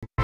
Good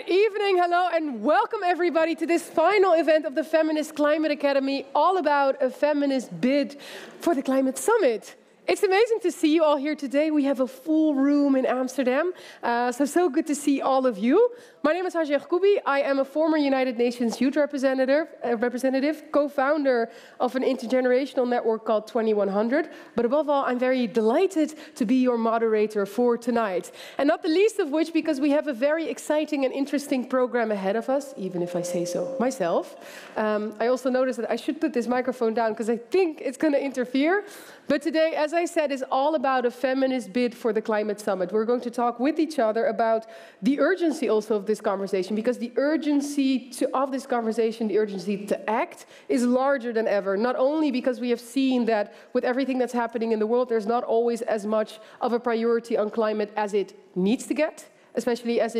evening, hello, and welcome everybody to this final event of the Feminist Climate Academy, all about a feminist bid for the Climate Summit. It's amazing to see you all here today. We have a full room in Amsterdam, so good to see all of you. My name is Haji Kubi. I am a former United Nations Youth representative, co-founder of an intergenerational network called 2100. But above all, I'm very delighted to be your moderator for tonight. And not the least of which, because we have a very exciting and interesting program ahead of us, even if I say so myself. I also noticed that I should put this microphone down because I think it's going to interfere. But today, as I said, is all about a feminist bid for the Climate Summit. We're going to talk with each other about the urgency also of this conversation, because the urgency of this conversation, the urgency to act, is larger than ever. Not only because we have seen that with everything that's happening in the world, there's not always as much of a priority on climate as it needs to get, especially as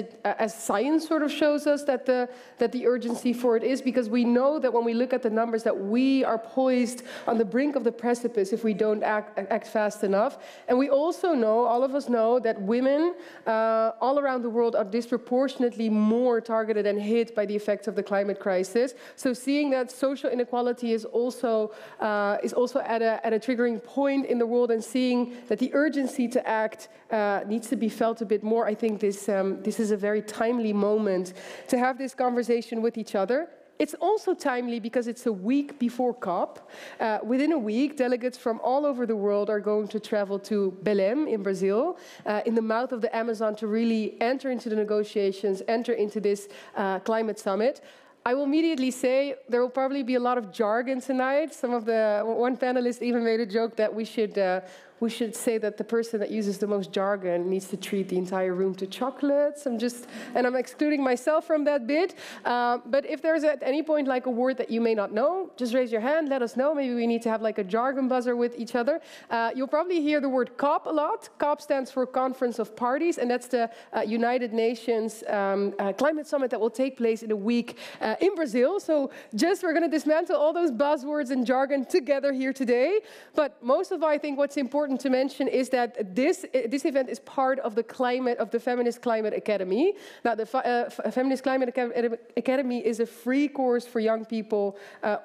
science sort of shows us that the urgency for it is, because we know that when we look at the numbers that we are poised on the brink of the precipice if we don't act fast enough. And we also know, all of us know, that women all around the world are disproportionately more targeted and hit by the effects of the climate crisis. So seeing that social inequality is also at a triggering point in the world, and seeing that the urgency to act needs to be felt a bit more, I think this is a very timely moment to have this conversation with each other. It's also timely because it's a week before COP. Within a week, delegates from all over the world are going to travel to Belém in Brazil, in the mouth of the Amazon, to really enter into the negotiations, enter into this climate summit. I will immediately say there will probably be a lot of jargon tonight. One panelist even made a joke that we should say that the person that uses the most jargon needs to treat the entire room to chocolates. I'm excluding myself from that bit. But if there's at any point like a word that you may not know, just raise your hand, let us know. Maybe we need to have like a jargon buzzer with each other. You'll probably hear the word COP a lot. COP stands for Conference of Parties, and that's the United Nations Climate Summit that will take place in a week in Brazil. So we're going to dismantle all those buzzwords and jargon together here today. But most of all, I think what's important to mention is that this event is part of the Feminist Climate Academy. Now, the Feminist Climate Academy is a free course for young people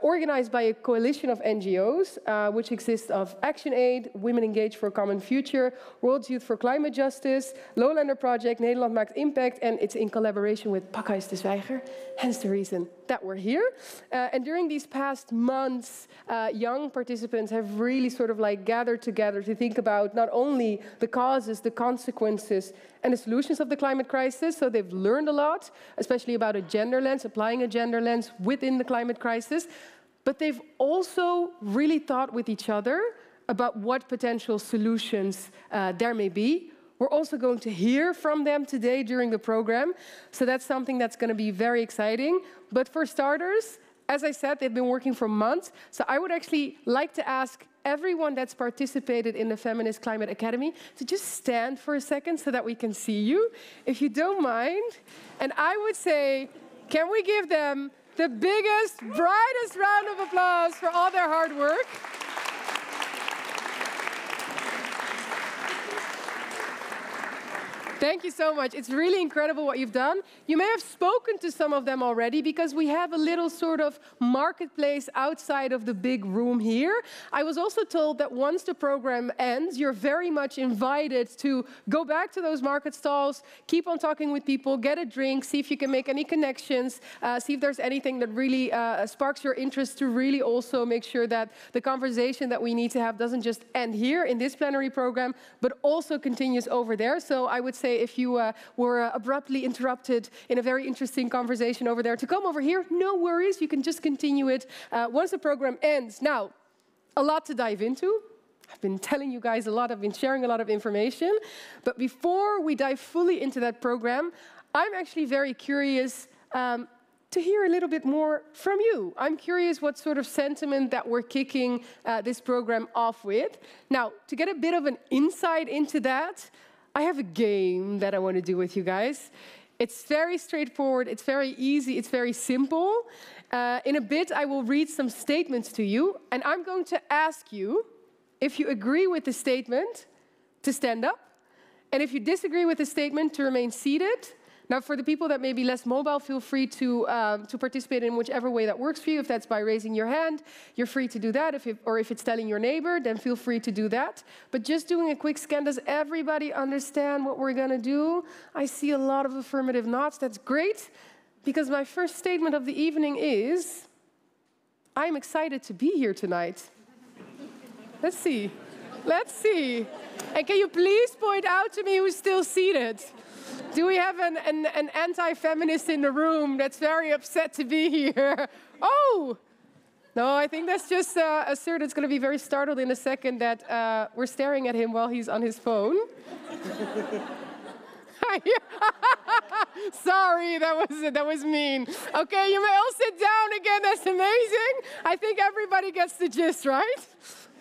organized by a coalition of NGOs, which consists of ActionAid, Women Engaged for a Common Future, World Youth for Climate Justice, Lowlander Project, Nederland Maakt Impact, and it's in collaboration with Pakhuis de Zwijger, hence the reason that we're here. And during these past months, young participants have really sort of like gathered together to think about not only the causes, the consequences, and the solutions of the climate crisis. So they've learned a lot, especially about a gender lens, applying a gender lens within the climate crisis. But they've also really thought with each other about what potential solutions there may be. We're also going to hear from them today during the program. So that's something that's going to be very exciting. But for starters, as I said, they've been working for months. So I would actually like to ask everyone that's participated in the Feminist Climate Academy to just stand for a second so that we can see you, if you don't mind. And I would say, can we give them the biggest, brightest round of applause for all their hard work? Thank you so much. It's really incredible what you've done. You may have spoken to some of them already, because we have a little sort of marketplace outside of the big room here. I was also told that once the program ends, you're very much invited to go back to those market stalls, keep on talking with people, get a drink, see if you can make any connections, see if there's anything that really sparks your interest, to really also make sure that the conversation that we need to have doesn't just end here in this plenary program, but also continues over there. So I would say, if you were abruptly interrupted in a very interesting conversation over there, to come over here, no worries, you can just continue it once the program ends. Now, a lot to dive into. I've been telling you guys a lot, I've been sharing a lot of information, but before we dive fully into that program, I'm actually very curious to hear a little bit more from you. I'm curious what sort of sentiment that we're kicking this program off with. Now, to get a bit of an insight into that, I have a game that I want to do with you guys. It's very straightforward, it's very easy, it's very simple. In a bit, I will read some statements to you, and I'm going to ask you, if you agree with the statement, to stand up, and if you disagree with the statement, to remain seated. Now, for the people that may be less mobile, feel free to participate in whichever way that works for you. If that's by raising your hand, you're free to do that. Or if it's telling your neighbor, then feel free to do that. But just doing a quick scan, does everybody understand what we're going to do? I see a lot of affirmative nods. That's great, because my first statement of the evening is, I'm excited to be here tonight. Let's see. Let's see. And can you please point out to me who's still seated? Do we have an anti-feminist in the room that's very upset to be here? Oh! No, I think that's just a sir that's going to be very startled in a second that we're staring at him while he's on his phone. Sorry, that was mean. Okay, you may all sit down again. That's amazing. I think everybody gets the gist, right?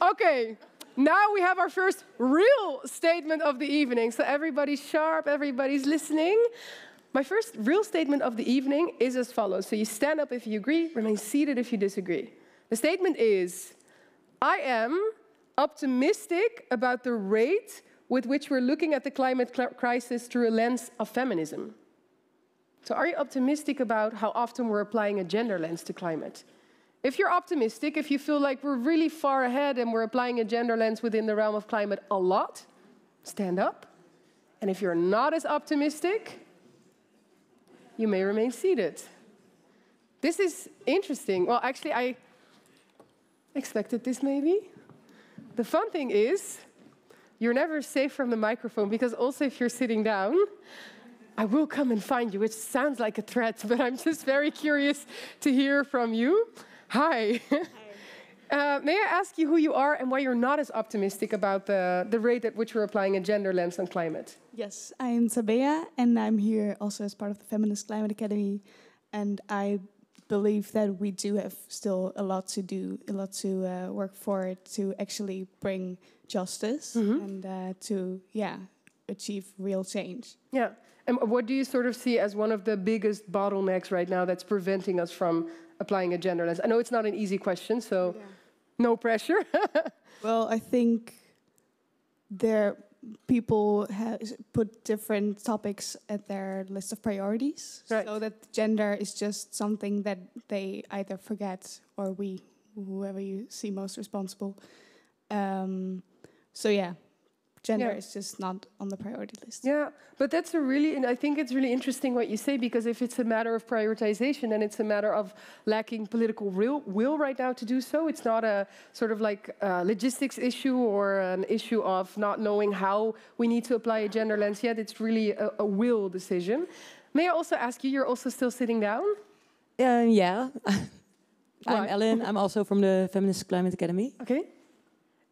Okay. Now we have our first real statement of the evening. So everybody's sharp, everybody's listening. My first real statement of the evening is as follows. So you stand up if you agree, remain seated if you disagree. The statement is, I am optimistic about the rate with which we're looking at the climate crisis through a lens of feminism. So are you optimistic about how often we're applying a gender lens to climate? If you're optimistic, if you feel like we're really far ahead and we're applying a gender lens within the realm of climate a lot, stand up. And if you're not as optimistic, you may remain seated. This is interesting. Well, actually, I expected this maybe. The fun thing is, you're never safe from the microphone, because also if you're sitting down, I will come and find you, which sounds like a threat, but I'm just very curious to hear from you. Hi. May I ask you who you are and why you're not as optimistic about the rate at which we're applying a gender lens on climate? Yes, I'm Tabea, and I'm here also as part of the Feminist Climate Academy. And I believe that we do have still a lot to do, a lot to work for to actually bring justice and to achieve real change. Yeah. And what do you sort of see as one of the biggest bottlenecks right now that's preventing us from applying a gender lens? I know it's not an easy question, so no pressure. Well, I think people put different topics at their list of priorities, so that gender is just something that they either forget or whoever you see most responsible. Gender is just not on the priority list. Yeah, but that's I think it's really interesting what you say, because if it's a matter of prioritization and it's a matter of lacking political will right now to do so, it's not a sort of like a logistics issue or an issue of not knowing how we need to apply a gender lens yet. It's really a will decision. May I also ask you, you're also still sitting down? Yeah. I'm Ellen. I'm also from the Feminist Climate Academy. Okay.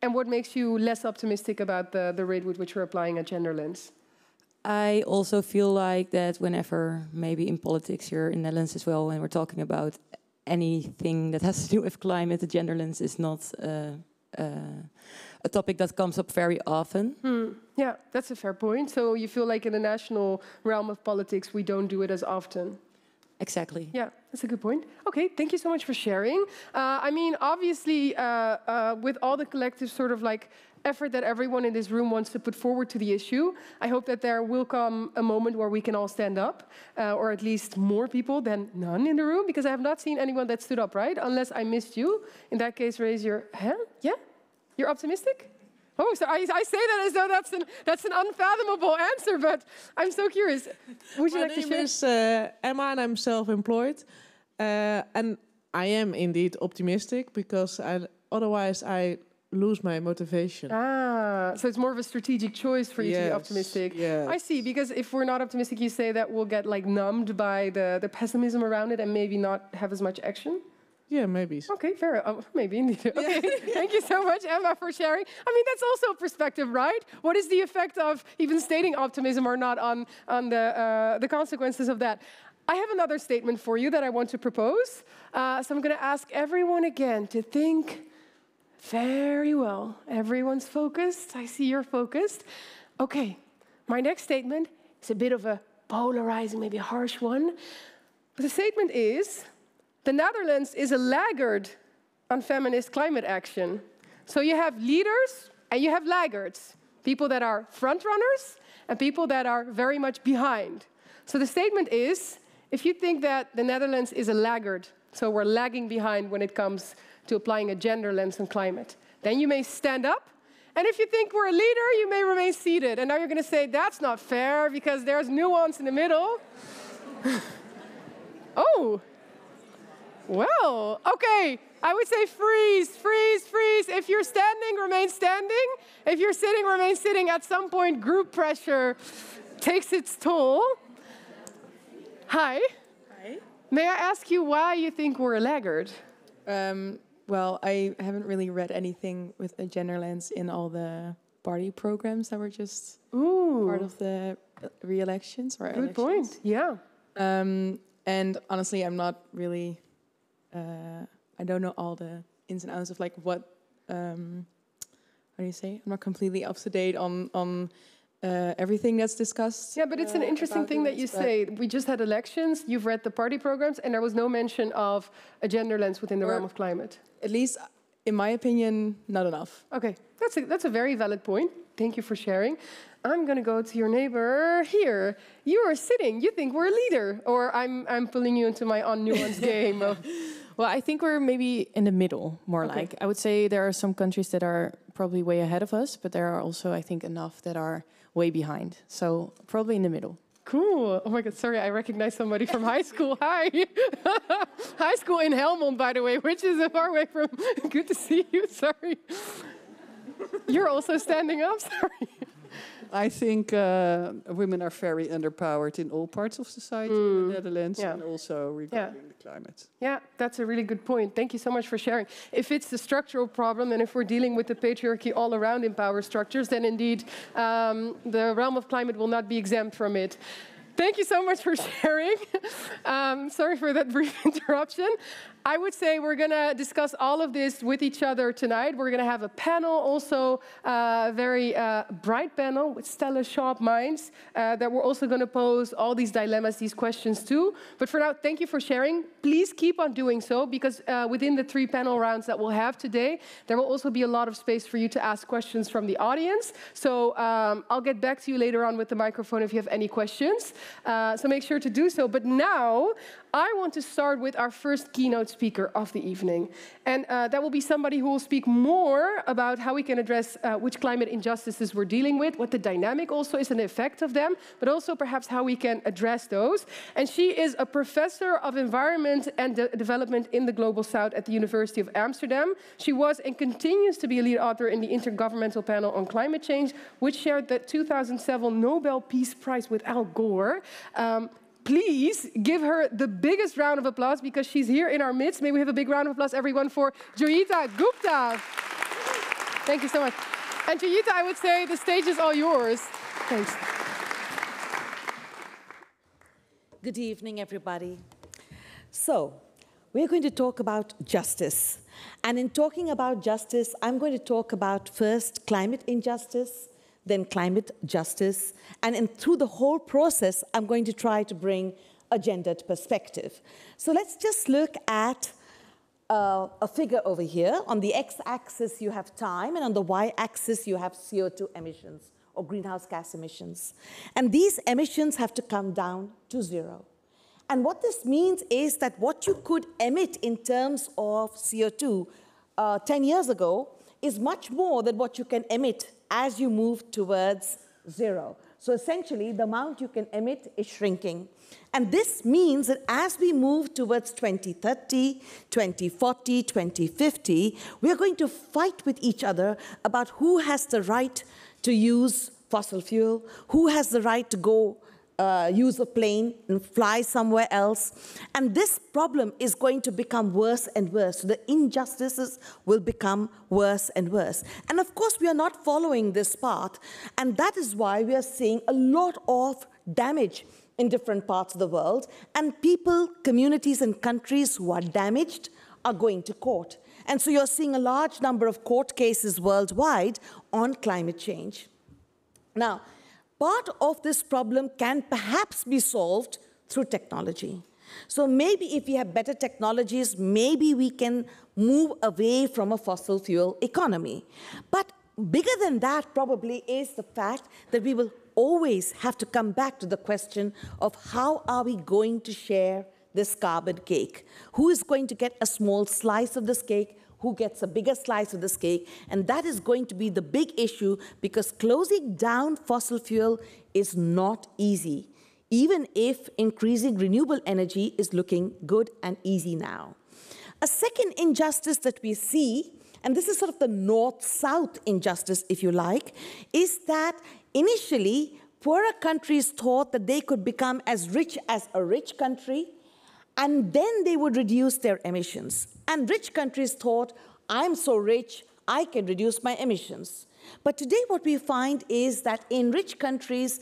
And what makes you less optimistic about the rate with which we're applying a gender lens? I also feel like that whenever, maybe in politics here in the Netherlands as well, when we're talking about anything that has to do with climate, the gender lens is not a topic that comes up very often. Yeah, that's a fair point. So you feel like in the national realm of politics, we don't do it as often. Exactly. Yeah, that's a good point. Okay, thank you so much for sharing. I mean, obviously, with all the collective sort of like effort that everyone in this room wants to put forward to the issue, I hope that there will come a moment where we can all stand up, or at least more people than none in the room, because I have not seen anyone that stood up, right? Unless I missed you. In that case, raise your hand. Yeah? You're optimistic? Oh, so I say that as though that's an unfathomable answer, but I'm so curious. Would you like to share? My name is Emma, and I'm self-employed. And I am indeed optimistic, because otherwise I lose my motivation. So it's more of a strategic choice for you to be optimistic. Yes. I see, because if we're not optimistic, you say that we'll get like numbed by the pessimism around it and maybe not have as much action? Yeah, maybe. Okay, fair. Maybe indeed. Okay, thank you so much, Emma, for sharing. I mean, that's also a perspective, right? What is the effect of even stating optimism or not on the consequences of that? I have another statement for you that I want to propose. So I'm going to ask everyone again to think very well. Everyone's focused. I see you're focused. Okay, my next statement is a bit of a polarizing, maybe a harsh one. But the statement is, the Netherlands is a laggard on feminist climate action. So you have leaders and you have laggards, people that are front runners and people that are very much behind. So the statement is, if you think that the Netherlands is a laggard, so we're lagging behind when it comes to applying a gender lens on climate, then you may stand up. And if you think we're a leader, you may remain seated. And now you're going to say, that's not fair because there's nuance in the middle. Oh, well, okay. I would say freeze, freeze, freeze. If you're standing, remain standing. If you're sitting, remain sitting. At some point, group pressure takes its toll. Hi. Hi. May I ask you why you think we're a laggard? Well, I haven't really read anything with a gender lens in all the party programs that were just part of the re-elections or Good elections. point, yeah. And honestly, I'm not really, I don't know all the ins and outs of like what, how do you say? I'm not completely up to date on everything that's discussed. Yeah, but it's an interesting thing that you say. We just had elections, you've read the party programs, and there was no mention of a gender lens within the realm of climate. At least, in my opinion, not enough. Okay, that's a very valid point. Thank you for sharing. I'm going to go to your neighbor here. You are sitting. You think we're a leader, or I'm pulling you into my unnuanced game. Well, I think we're maybe in the middle, more Okay. like. I would say there are some countries that are probably way ahead of us, but there are also, I think, enough that are way behind. So probably in the middle. Cool. Oh my God, sorry, I recognize somebody from high school. Hi. High school in Helmond, by the way, which is a far way from... Good to see you, sorry. You're also standing up, sorry. I think women are very underpowered in all parts of society in the Netherlands, and also regarding the climate. Yeah, that's a really good point. Thank you so much for sharing. If it's the structural problem, and if we're dealing with the patriarchy all around in power structures, then indeed the realm of climate will not be exempt from it. Thank you so much for sharing. Sorry for that brief interruption. I would say we're going to discuss all of this with each other tonight. We're going to have a panel, also a very bright panel with stellar, sharp minds that we're also going to pose all these dilemmas, these questions to. But for now, thank you for sharing. Please keep on doing so, because within the 3 panel rounds that we'll have today, there will also be a lot of space for you to ask questions from the audience. So I'll get back to you later on with the microphone if you have any questions. So make sure to do so. But now, I want to start with our first keynote speaker of the evening. And that will be somebody who will speak more about how we can address which climate injustices we're dealing with, what the dynamic also is and the effect of them, but also perhaps how we can address those. And she is a professor of environment and development in the Global South at the University of Amsterdam. She was and continues to be a lead author in the Intergovernmental Panel on Climate Change, which shared the 2007 Nobel Peace Prize with Al Gore. Please give her the biggest round of applause because she's here in our midst. May we have a big round of applause, everyone, for Joyita Gupta. Thank you so much. And Joyita, I would say the stage is all yours. Thanks. Good evening, everybody. So, we're going to talk about justice. And in talking about justice, I'm going to talk about first climate injustice, then climate justice, and through the whole process, I'm going to try to bring a gendered perspective. So let's just look at a figure over here. On the x-axis, you have time, and on the y-axis, you have CO2 emissions, or greenhouse gas emissions. And these emissions have to come down to 0. And what this means is that what you could emit in terms of CO2 10 years ago is much more than what you can emit as you move towards 0. So essentially, the amount you can emit is shrinking. And this means that as we move towards 2030, 2040, 2050, we are going to fight with each other about who has the right to use fossil fuel, who has the right to go use a plane and fly somewhere else. And this problem is going to become worse and worse. So the injustices will become worse and worse. And of course, we are not following this path. And that is why we are seeing a lot of damage in different parts of the world. And people, communities, and countries who are damaged are going to court. And so you're seeing a large number of court cases worldwide on climate change. Now, part of this problem can perhaps be solved through technology. So maybe if we have better technologies, maybe we can move away from a fossil fuel economy. But bigger than that probably is the fact that we will always have to come back to the question of how are we going to share this carbon cake? Who is going to get a small slice of this cake? Who gets a bigger slice of this cake? And that is going to be the big issue, because closing down fossil fuel is not easy, even if increasing renewable energy is looking good and easy now. A second injustice that we see, and this is sort of the north-south injustice, if you like, is that initially poorer countries thought that they could become as rich as a rich country, and then they would reduce their emissions. And rich countries thought, I'm so rich, I can reduce my emissions. But today what we find is that in rich countries,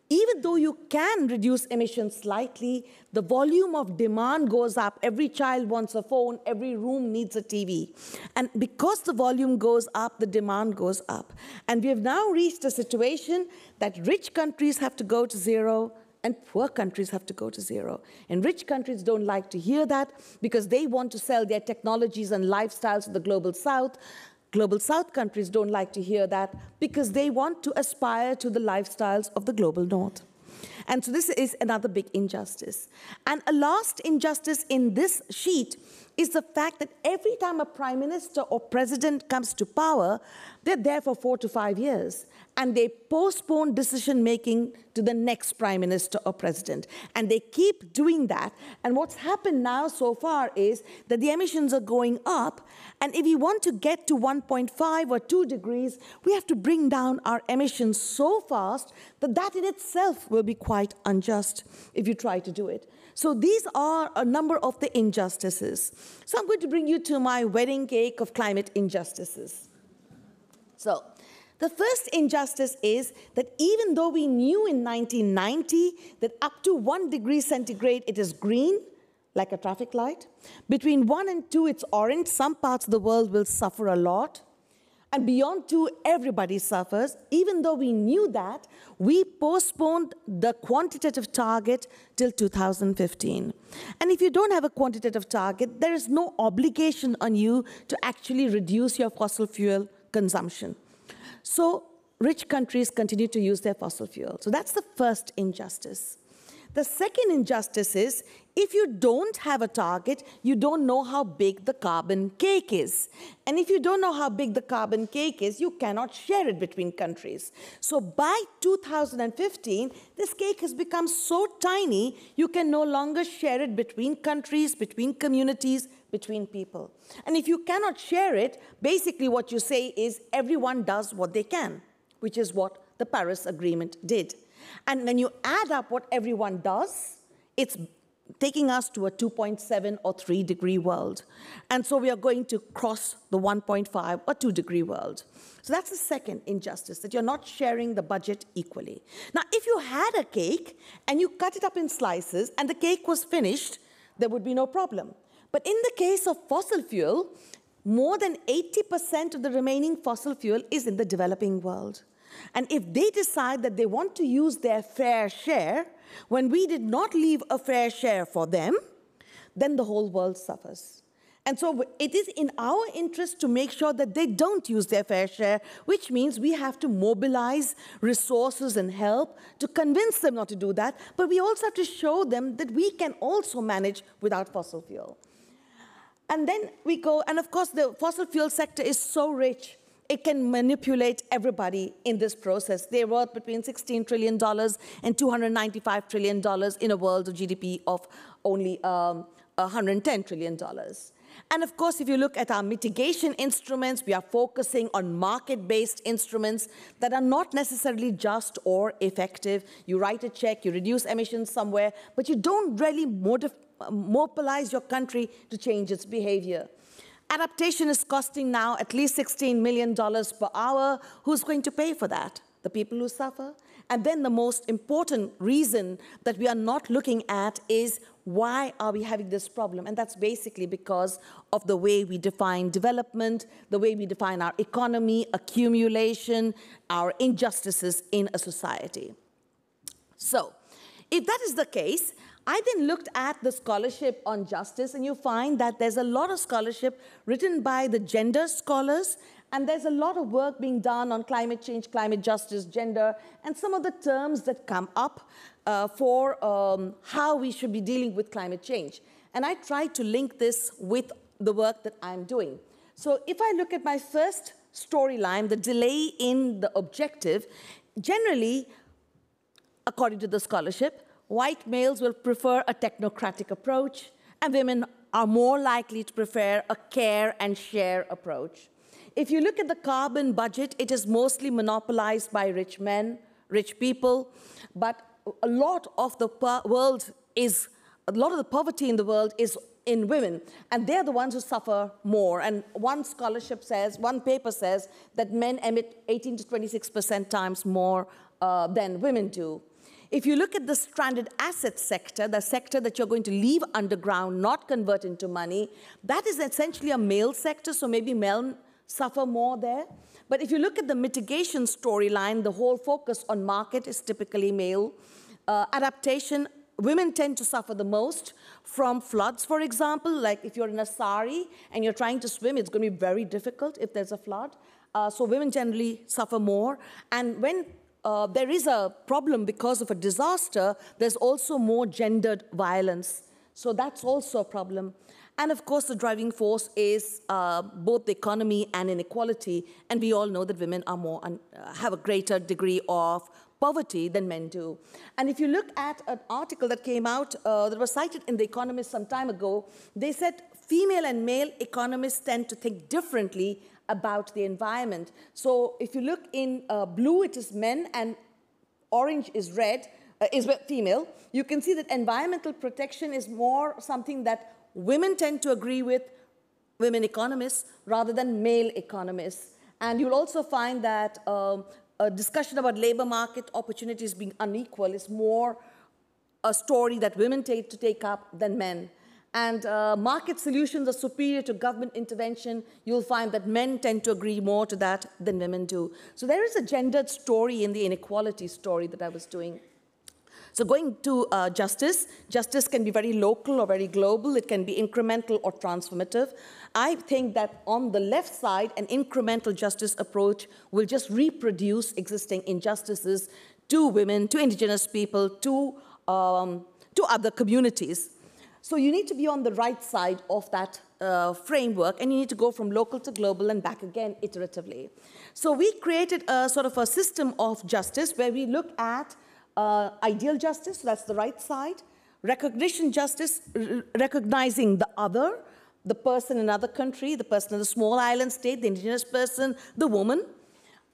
even though you can reduce emissions slightly, the volume of demand goes up. Every child wants a phone, every room needs a TV. And because the volume goes up, the demand goes up. And we have now reached a situation that rich countries have to go to zero, and poor countries have to go to zero. And rich countries don't like to hear that because they want to sell their technologies and lifestyles to the global south. Global south countries don't like to hear that because they want to aspire to the lifestyles of the global north. And so this is another big injustice. And a last injustice in this sheet is the fact that every time a prime minister or president comes to power, they're there for 4 to 5 years. And they postpone decision-making to the next prime minister or president. And they keep doing that. And what's happened now so far is that the emissions are going up. And if we want to get to 1.5 or 2 degrees, we have to bring down our emissions so fast that that in itself will be quite unjust if you try to do it. So these are a number of the injustices. So I'm going to bring you to my wedding cake of climate injustices. So the first injustice is that even though we knew in 1990 that up to 1 degree centigrade it is green, like a traffic light, between 1 and 2 it's orange, some parts of the world will suffer a lot, and beyond 2 everybody suffers, even though we knew that, we postponed the quantitative target till 2015. And if you don't have a quantitative target, there is no obligation on you to actually reduce your fossil fuel consumption. So rich countries continue to use their fossil fuel. So that's the first injustice. The second injustice is, if you don't have a target, you don't know how big the carbon cake is. And if you don't know how big the carbon cake is, you cannot share it between countries. So by 2015, this cake has become so tiny, you can no longer share it between countries, between communities, between people. And if you cannot share it, basically what you say is everyone does what they can, which is what the Paris Agreement did. And when you add up what everyone does, it's taking us to a 2.7 or 3 degree world. And so we are going to cross the 1.5 or 2 degree world. So that's the second injustice, that you're not sharing the budget equally. Now, if you had a cake and you cut it up in slices and the cake was finished, there would be no problem. But in the case of fossil fuel, more than 80% of the remaining fossil fuel is in the developing world. And if they decide that they want to use their fair share, when we did not leave a fair share for them, then the whole world suffers. And so it is in our interest to make sure that they don't use their fair share, which means we have to mobilize resources and help to convince them not to do that. But we also have to show them that we can also manage without fossil fuel. And then we go, and of course the fossil fuel sector is so rich, it can manipulate everybody in this process. They're worth between $16 trillion and $295 trillion in a world of GDP of only $110 trillion. And of course, if you look at our mitigation instruments, we are focusing on market-based instruments that are not necessarily just or effective. You write a check, you reduce emissions somewhere, but you don't really mobilize your country to change its behavior. Adaptation is costing now at least $16 million per hour. Who's going to pay for that? The people who suffer. And then the most important reason that we are not looking at is why are we having this problem? And that's basically because of the way we define development, the way we define our economy, accumulation, our injustices in a society. So, if that is the case, I then looked at the scholarship on justice, and you find that there's a lot of scholarship written by the gender scholars, and there's a lot of work being done on climate change, climate justice, gender, and some of the terms that come up for how we should be dealing with climate change. And I tried to link this with the work that I'm doing. So if I look at my first storyline, the delay in the objective, generally, according to the scholarship, white males will prefer a technocratic approach, and women are more likely to prefer a care and share approach. If you look at the carbon budget, it is mostly monopolized by rich men, rich people, but a lot of the poverty in the world is in women, and they're the ones who suffer more. And one scholarship says, one paper says that men emit 18 to 26% times more than women do. If you look at the stranded asset sector, the sector that you're going to leave underground, not convert into money, that is essentially a male sector, so maybe men suffer more there. But if you look at the mitigation storyline, the whole focus on market is typically male. Adaptation, women tend to suffer the most from floods, for example. Like if you're in a sari and you're trying to swim, it's going to be very difficult if there's a flood. So women generally suffer more. And when there is a problem because of a disaster, there's also more gendered violence. So that's also a problem. And of course, the driving force is both the economy and inequality. And we all know that women are more have a greater degree of poverty than men do. And if you look at an article that came out that was cited in The Economist some time ago, they said female and male economists tend to think differently about the environment. So if you look in blue, it is men, and orange is red, is female. You can see that environmental protection is more something that women tend to agree with, women economists, rather than male economists. And you'll also find that a discussion about labor market opportunities being unequal is more a story that women tend to take up than men. And market solutions are superior to government intervention. You'll find that men tend to agree more to that than women do. So there is a gendered story in the inequality story that I was doing. So going to justice, justice can be very local or very global. It can be incremental or transformative. I think that on the left side, an incremental justice approach will just reproduce existing injustices to women, to indigenous people, to other communities. So you need to be on the right side of that framework, and you need to go from local to global and back again iteratively. So we created a sort of a system of justice where we look at ideal justice, so that's the right side, recognition justice, recognizing the other, the person in another country, the person in the small island state, the indigenous person, the woman.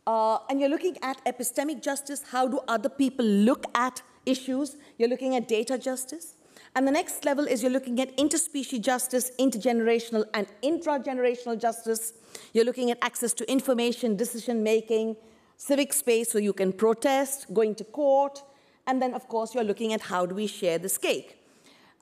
And you're looking at epistemic justice, how do other people look at issues? You're looking at data justice. And the next level is you're looking at interspecies justice, intergenerational and intragenerational justice. You're looking at access to information, decision-making, civic space so you can protest, going to court, and then, of course, you're looking at how do we share this cake.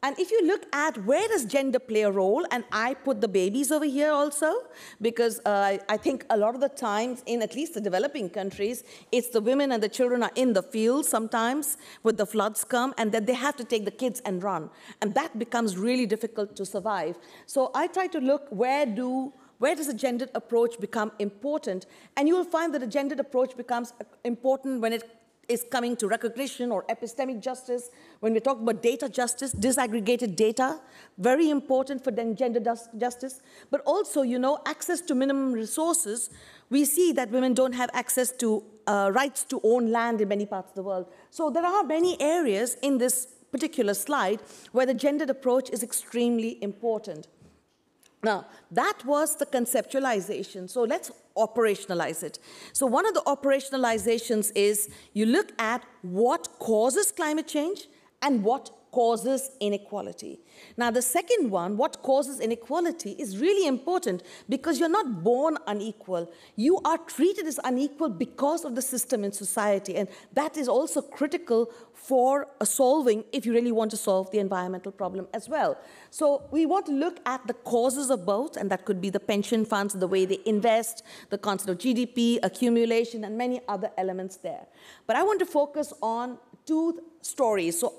And if you look at where does gender play a role, and I put the babies over here also, because I think a lot of the times in at least the developing countries, it's the women and the children are in the field sometimes when the floods come, and then they have to take the kids and run. And that becomes really difficult to survive. So I try to look where does a gendered approach become important? And you will find that a gendered approach becomes important when it is coming to recognition or epistemic justice. When we're talking about data justice, disaggregated data, very important for then gender justice. But also, you know, access to minimum resources. We see that women don't have access to rights to own land in many parts of the world. So there are many areas in this particular slide where the gendered approach is extremely important. Now, that was the conceptualization. So let's operationalize it. So one of the operationalizations is you look at what causes climate change and what causes inequality. Now, the second one, what causes inequality, is really important because you're not born unequal. You are treated as unequal because of the system in society, and that is also critical for solving, if you really want to solve the environmental problem as well. So we want to look at the causes of both, and that could be the pension funds, the way they invest, the concept of GDP, accumulation, and many other elements there. But I want to focus on two stories. So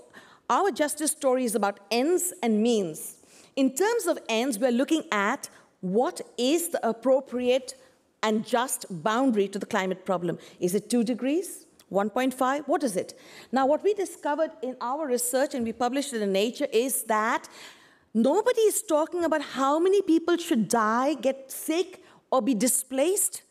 our justice story is about ends and means. In terms of ends, we're looking at what is the appropriate and just boundary to the climate problem. Is it 2 degrees? 1.5? What is it? Now, what we discovered in our research, and we published it in Nature, is that nobody is talking about how many people should die, get sick, or be displaced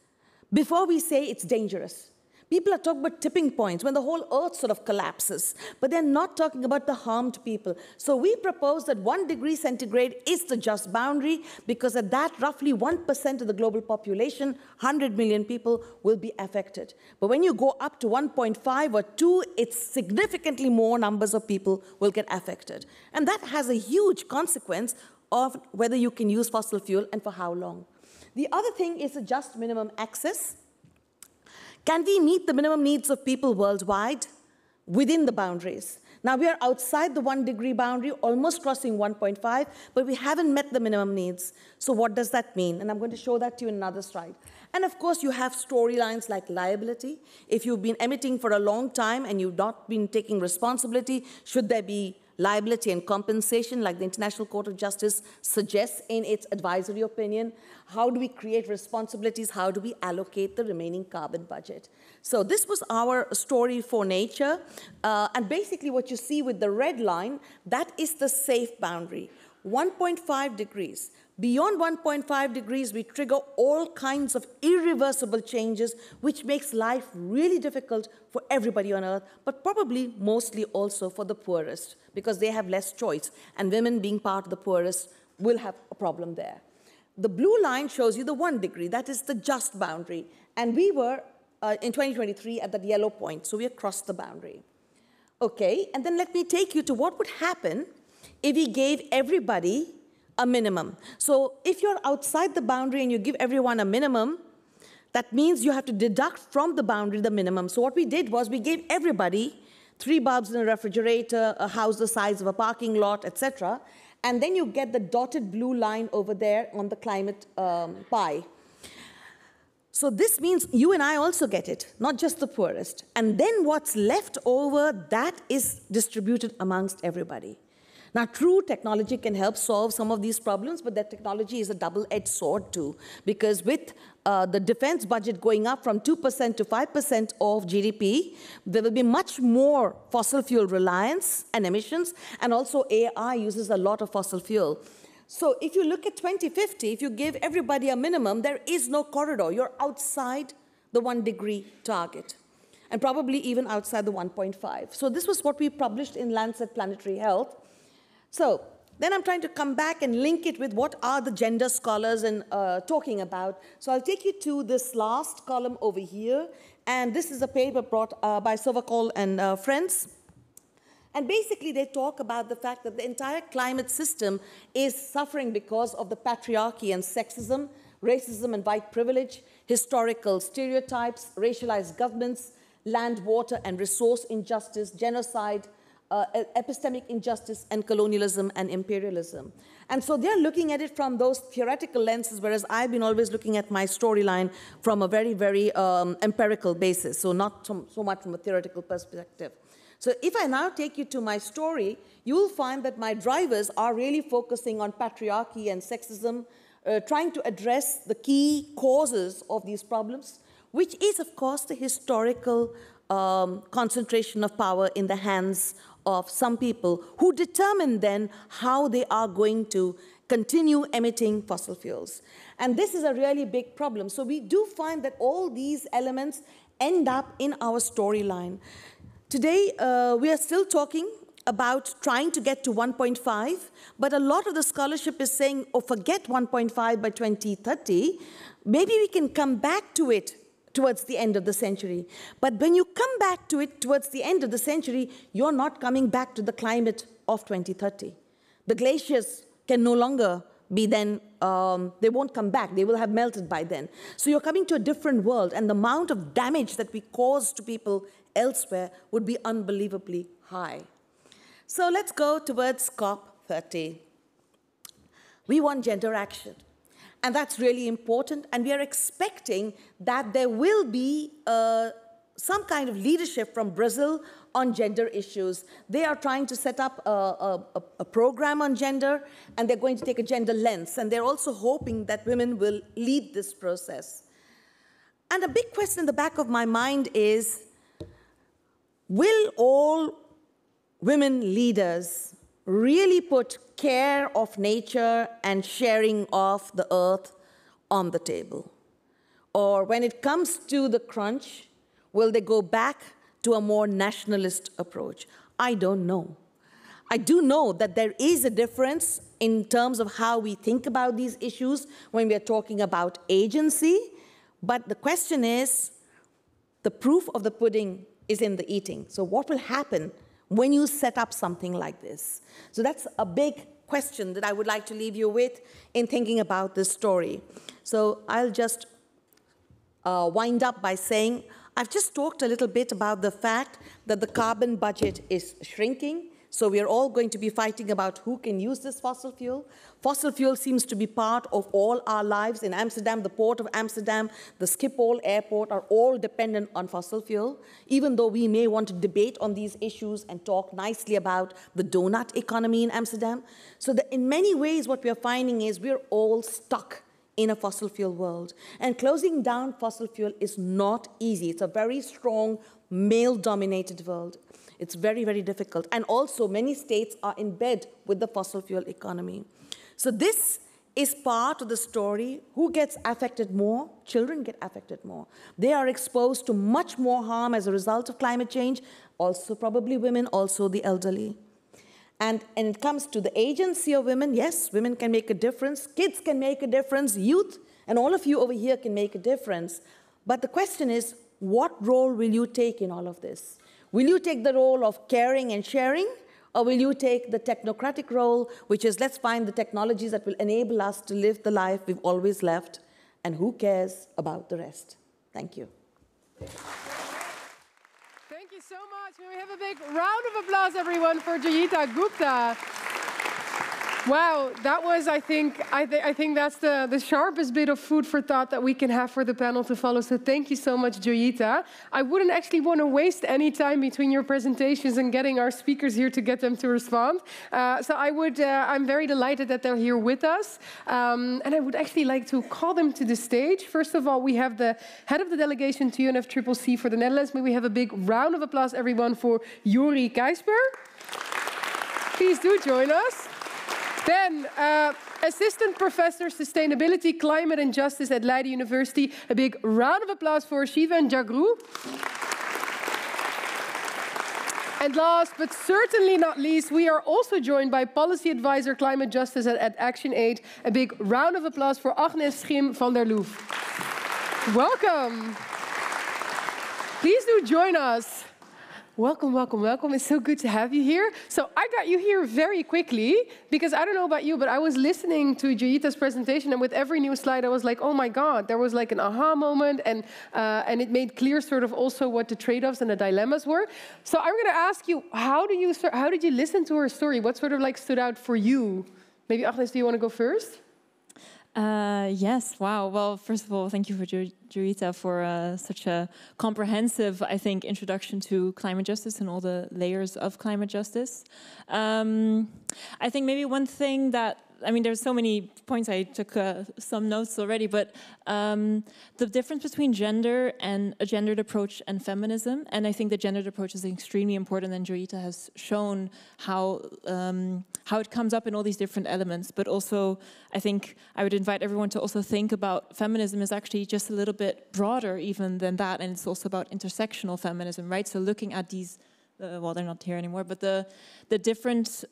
before we say it's dangerous. People are talking about tipping points, when the whole earth sort of collapses, but they're not talking about the harm to people. So we propose that 1 degree centigrade is the just boundary, because at that, roughly 1% of the global population, 100 million people, will be affected. But when you go up to 1.5 or 2, it's significantly more numbers of people will get affected. And that has a huge consequence of whether you can use fossil fuel and for how long. The other thing is the just minimum access. Can we meet the minimum needs of people worldwide within the boundaries? Now, we are outside the 1 degree boundary, almost crossing 1.5, but we haven't met the minimum needs. So what does that mean? And I'm going to show that to you in another slide. And of course, you have storylines like liability. If you've been emitting for a long time and you've not been taking responsibility, should there be liability and compensation, like the International Court of Justice suggests in its advisory opinion? How do we create responsibilities? How do we allocate the remaining carbon budget? So this was our story for Nature. And basically what you see with the red line, that is the safe boundary. 1.5 degrees. Beyond 1.5 degrees, we trigger all kinds of irreversible changes, which makes life really difficult for everybody on Earth, but probably mostly also for the poorest, because they have less choice. And women, being part of the poorest, will have a problem there. The blue line shows you the 1 degree. That is the just boundary. And we were, in 2023, at that yellow point. So we have crossed the boundary. OK, and then let me take you to what would happen if we gave everybody a minimum. So if you're outside the boundary and you give everyone a minimum, that means you have to deduct from the boundary the minimum. So what we did was we gave everybody 3 bulbs in a refrigerator, a house the size of a parking lot, etc. And then you get the dotted blue line over there on the climate pie. So this means you and I also get it, not just the poorest. And then what's left over, that is distributed amongst everybody. Now, true, technology can help solve some of these problems, but that technology is a double-edged sword too, because with the defense budget going up from 2% to 5% of GDP, there will be much more fossil fuel reliance and emissions, and also AI uses a lot of fossil fuel. So if you look at 2050, if you give everybody a minimum, there is no corridor. You're outside the 1 degree target, and probably even outside the 1.5. So this was what we published in Lancet Planetary Health. So then I'm trying to come back and link it with what are the gender scholars and talking about. So I'll take you to this last column over here. And this is a paper brought by Sovakol and friends. And basically, they talk about the fact that the entire climate system is suffering because of the patriarchy and sexism, racism and white privilege, historical stereotypes, racialized governments, land, water, and resource injustice, genocide, epistemic injustice, and colonialism and imperialism. And so they're looking at it from those theoretical lenses, whereas I've been always looking at my storyline from a very, very empirical basis, so not so much from a theoretical perspective. So if I now take you to my story, you will find that my drivers are really focusing on patriarchy and sexism, trying to address the key causes of these problems, which is, of course, the historical concentration of power in the hands of some people who determine then how they are going to continue emitting fossil fuels. And this is a really big problem. So we do find that all these elements end up in our storyline. Today, we are still talking about trying to get to 1.5, but a lot of the scholarship is saying, oh, forget 1.5 by 2030. Maybe we can come back to it towards the end of the century. But when you come back to it towards the end of the century, you're not coming back to the climate of 2030. The glaciers can no longer be then, they won't come back. They will have melted by then. So you're coming to a different world, and the amount of damage that we cause to people elsewhere would be unbelievably high. So let's go towards COP30. We want gender action. And that's really important. And we are expecting that there will be some kind of leadership from Brazil on gender issues. They are trying to set up a program on gender, and they're going to take a gender lens. And they're also hoping that women will lead this process. And a big question in the back of my mind is, will all women leaders really put care of nature and sharing of the earth on the table? Or when it comes to the crunch, will they go back to a more nationalist approach? I don't know. I do know that there is a difference in terms of how we think about these issues when we are talking about agency, but the question is, the proof of the pudding is in the eating. So what will happen when you set up something like this? So that's a big question that I would like to leave you with in thinking about this story. So I'll just wind up by saying, I've just talked a little bit about the fact that the carbon budget is shrinking. So we are all going to be fighting about who can use this fossil fuel. Fossil fuel seems to be part of all our lives. In Amsterdam, the port of Amsterdam, the Schiphol airport are all dependent on fossil fuel, even though we may want to debate on these issues and talk nicely about the donut economy in Amsterdam. So that in many ways, what we are finding is we're all stuck in a fossil fuel world. And closing down fossil fuel is not easy. It's a very strong, male-dominated world. It's very, very difficult. And also, many states are in bed with the fossil fuel economy. So this is part of the story. Who gets affected more? Children get affected more. They are exposed to much more harm as a result of climate change, also probably women, also the elderly. And it comes to the agency of women. Yes, women can make a difference. Kids can make a difference. Youth, and all of you over here can make a difference. But the question is, what role will you take in all of this? Will you take the role of caring and sharing? Or will you take the technocratic role, which is let's find the technologies that will enable us to live the life we've always left, and who cares about the rest? Thank you. Thank you so much. Can we have a big round of applause, everyone, for Joyita Gupta? Wow, that was, I think that's the sharpest bit of food for thought that we can have for the panel to follow. So thank you so much, Joyita. I wouldn't actually want to waste any time between your presentations and getting our speakers here to get them to respond. So I'm very delighted that they're here with us. And I would actually like to call them to the stage. First of all, we have the head of the delegation to UNFCCC for the Netherlands. May we have a big round of applause, everyone, for Jori Keijsper. Please do join us. Then, Assistant Professor Sustainability, Climate and Justice at Leiden University. A big round of applause for Shivan Jagru. And last but certainly not least, we are also joined by Policy Advisor Climate Justice at ActionAid. A big round of applause for Agnes Schim van der Loef. Welcome. Please do join us. Welcome, welcome, welcome. It's so good to have you here. So I got you here very quickly because I don't know about you, but I was listening to Joyita's presentation, and with every new slide, I was like, oh my God, there was like an aha moment, and it made clear sort of also what the trade-offs and the dilemmas were. So I'm going to ask you, how did you listen to her story? What sort of like stood out for you? Maybe Agnes, do you want to go first? Yes, wow. Well, first of all, thank you for Joyita for such a comprehensive, I think, introduction to climate justice and all the layers of climate justice. I think maybe one thing that, I mean, there's so many points, I took some notes already, but the difference between gender and a gendered approach and feminism, and I think the gendered approach is extremely important, and Joyita has shown how it comes up in all these different elements, but also I think I would invite everyone to also think about feminism is actually just a little bit broader even than that, and it's also about intersectional feminism, right? So looking at these well, they're not here anymore, but the different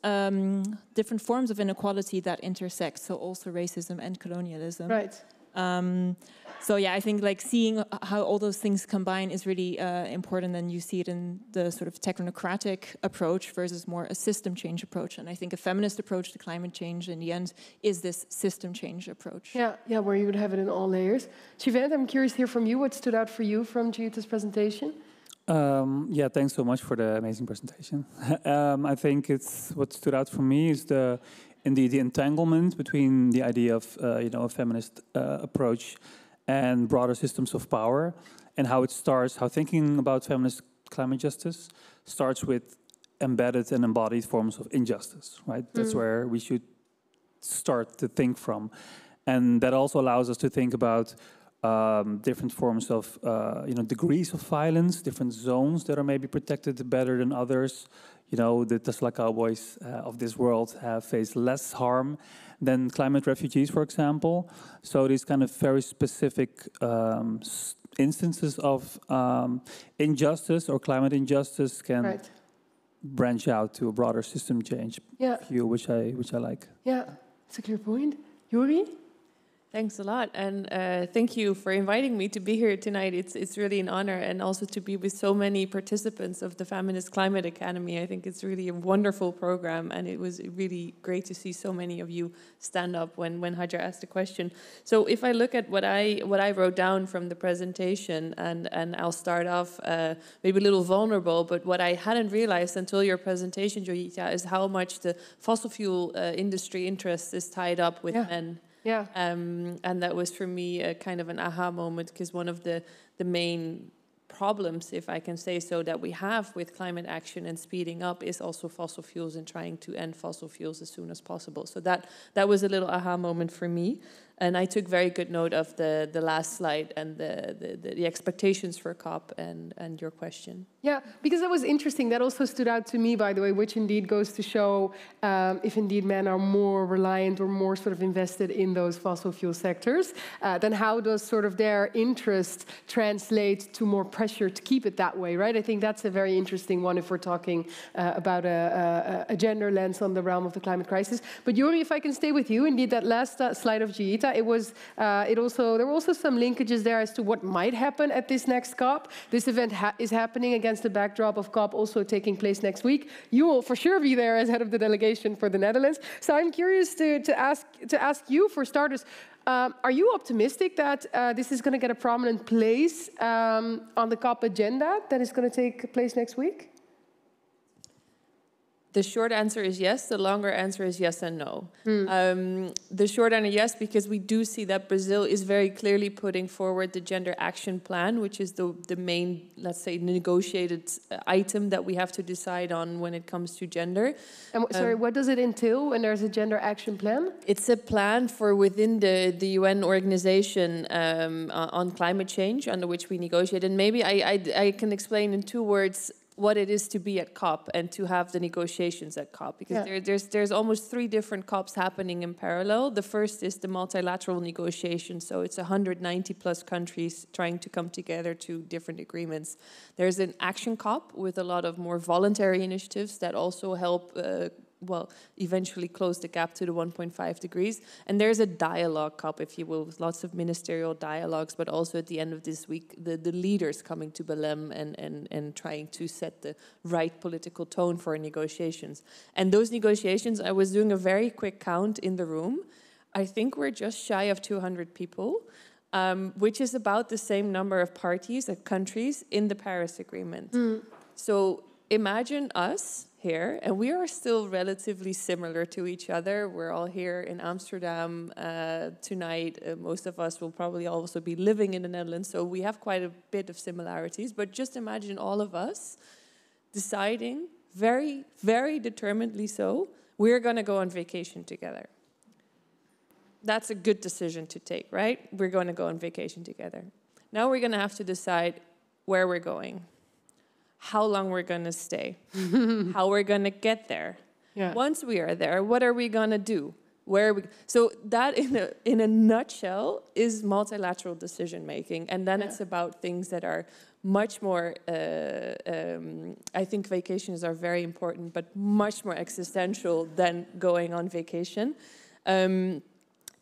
forms of inequality that intersect, so also racism and colonialism. Right. So yeah, I think like seeing how all those things combine is really important. And you see it in the sort of technocratic approach versus more a system change approach. And I think a feminist approach to climate change in the end is this system change approach. Yeah, where you would have it in all layers. Shivant, I'm curious to hear from you. What stood out for you from Judith's presentation? Yeah, thanks so much for the amazing presentation. I think what stood out for me is indeed the entanglement between the idea of a feminist approach and broader systems of power, and how thinking about feminist climate justice starts with embedded and embodied forms of injustice, right? That's where we should start to think from. And that also allows us to think about different forms of, degrees of violence, different zones that are maybe protected better than others. The Tesla cowboys of this world have faced less harm than climate refugees, for example. So these kind of very specific instances of injustice or climate injustice can branch out to a broader system change view, which I like. Yeah, that's a clear point. Yuri? Thanks a lot, and thank you for inviting me to be here tonight. It's really an honor, and also to be with so many participants of the Feminist Climate Academy. I think it's really a wonderful program, and it was really great to see so many of you stand up when Hajar asked the question. So if I look at what I wrote down from the presentation, and I'll start off maybe a little vulnerable, but what I hadn't realized until your presentation, Joyita, is how much the fossil fuel industry interest is tied up with men. Yeah. And that was for me a kind of an aha moment, because one of the main problems, if I can say so, that we have with climate action and speeding up is also fossil fuels and trying to end fossil fuels as soon as possible. So that was a little aha moment for me. And I took very good note of the last slide and the expectations for COP and your question. Yeah, because that was interesting. That also stood out to me, by the way, which indeed goes to show if indeed men are more reliant or more sort of invested in those fossil fuel sectors, then how does sort of their interest translate to more pressure to keep it that way, right? I think that's a very interesting one if we're talking about a gender lens on the realm of the climate crisis. But Yuri, if I can stay with you, indeed that last slide of Judita, there were also some linkages there as to what might happen at this next COP. This event is happening against the backdrop of COP also taking place next week. You will for sure be there as head of the delegation for the Netherlands. So I'm curious to ask you, for starters, are you optimistic that this is going to get a prominent place on the COP agenda that is going to take place next week? The short answer is yes. The longer answer is yes and no. The short answer, yes, because we do see that Brazil is very clearly putting forward the Gender Action Plan, which is the main, let's say, negotiated item that we have to decide on when it comes to gender. And sorry, what does it entail when there's a Gender Action Plan? It's a plan for within the UN organization on climate change, under which we negotiate. And maybe I can explain in 2 words what it is to be at COP and to have the negotiations at COP, because there's almost 3 different COPs happening in parallel. The first is the multilateral negotiation, so it's 190 plus countries trying to come together to different agreements. There's an action COP with a lot of more voluntary initiatives that also help eventually close the gap to the 1.5 degrees. And there's a dialogue COP, if you will, with lots of ministerial dialogues, but also at the end of this week, the leaders coming to Belém and trying to set the right political tone for negotiations. And those negotiations, I was doing a very quick count in the room. I think we're just shy of 200 people, which is about the same number of parties, countries, in the Paris Agreement. So imagine us here, and we are still relatively similar to each other. We're all here in Amsterdam tonight. Most of us will probably also be living in the Netherlands, so we have quite a bit of similarities. But just imagine all of us deciding, very, very determinedly so, we're going to go on vacation together. That's a good decision to take, right? We're going to go on vacation together. Now we're going to have to decide where we're going, how long we're going to stay, how we're going to get there. Yeah. Once we are there, what are we going to do? Where are we? So that, in a nutshell, is multilateral decision making. And then it's about things that are much more, I think vacations are very important, but much more existential than going on vacation.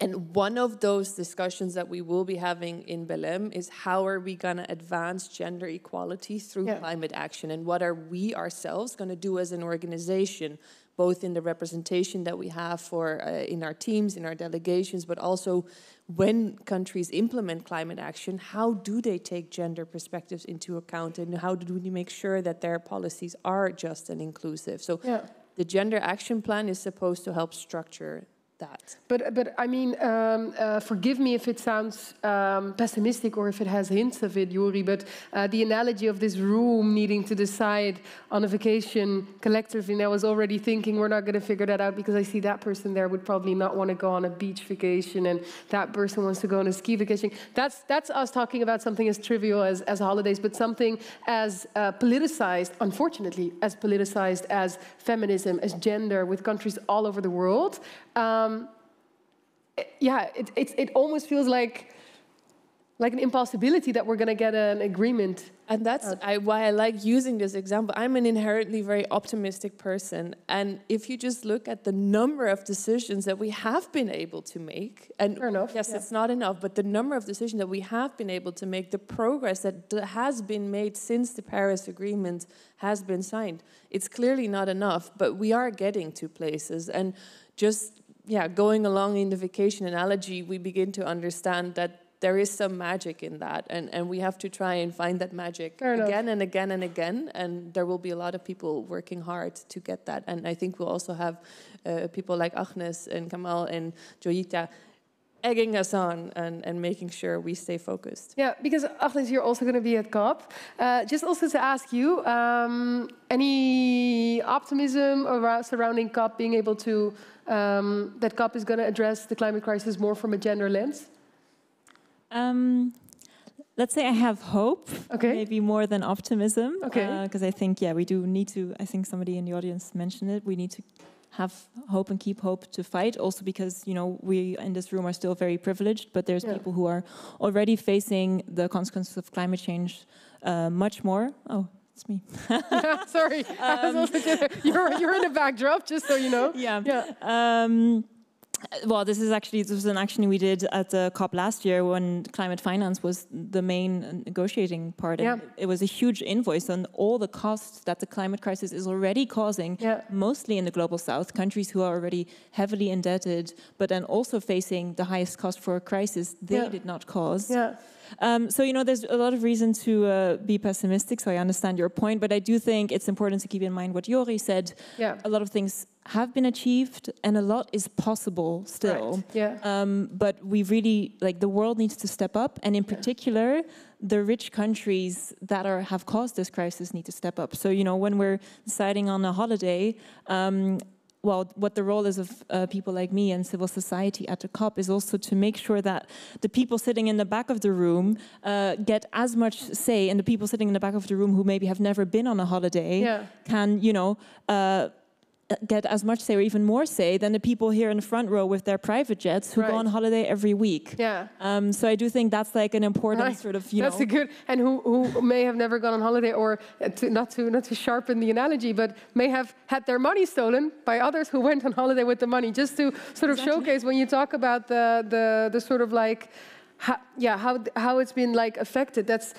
And one of those discussions that we will be having in Belém is how are we going to advance gender equality through climate action, and what are we ourselves going to do as an organization, both in the representation that we have for in our teams, in our delegations, but also when countries implement climate action, how do they take gender perspectives into account, and how do we make sure that their policies are just and inclusive? So the Gender Action Plan is supposed to help structure that. But I mean, forgive me if it sounds pessimistic or if it has hints of it, Jori, but the analogy of this room needing to decide on a vacation collectively, and I was already thinking we're not going to figure that out because I see that person there would probably not want to go on a beach vacation and that person wants to go on a ski vacation. That's us talking about something as trivial as holidays, but something as politicized, unfortunately, as politicized as feminism, as gender, with countries all over the world. It almost feels like an impossibility that we're going to get an agreement. And that's why I like using this example. I'm an inherently very optimistic person. And if you just look at the number of decisions that we have been able to make, and yes, it's not enough, but the number of decisions that we have been able to make, the progress that has been made since the Paris Agreement has been signed, it's clearly not enough, but we are getting to places. And just going along in the vacation analogy, we begin to understand that there is some magic in that, and we have to try and find that magic again and again and again, and there will be a lot of people working hard to get that. And I think we'll also have people like Agnes and Kamal and Joyita egging us on and making sure we stay focused. Yeah, because Agnes, you're also going to be at COP. Just also to ask you, any optimism surrounding COP being able to, that COP is going to address the climate crisis more from a gender lens? Let's say I have hope, maybe more than optimism, because I think, we do need to, I think somebody in the audience mentioned it, we need to have hope and keep hope to fight, also because, we in this room are still very privileged, but there's people who are already facing the consequences of climate change much more. Oh, it's me. Sorry, you're in the backdrop, just so you know. Well, this was an action we did at the COP last year when climate finance was the main negotiating part. And it was a huge invoice on all the costs that the climate crisis is already causing, mostly in the global south, countries who are already heavily indebted, but then also facing the highest cost for a crisis they did not cause. So, there's a lot of reason to be pessimistic, so I understand your point, but I do think it's important to keep in mind what Jori said. A lot of things have been achieved and a lot is possible still. But we really, the world needs to step up, and in particular, the rich countries that have caused this crisis need to step up. So, when we're deciding on a holiday, what the role is of people like me and civil society at the COP is also to make sure that the people sitting in the back of the room get as much say, and the people sitting in the back of the room who maybe have never been on a holiday can, get as much say or even more say than the people here in the front row with their private jets who go on holiday every week. So I do think that's an important sort of, That's a good, and who may have never gone on holiday, or not to sharpen the analogy, but may have had their money stolen by others who went on holiday with the money, just to sort of showcase when you talk about the sort of how it's been affected. That's,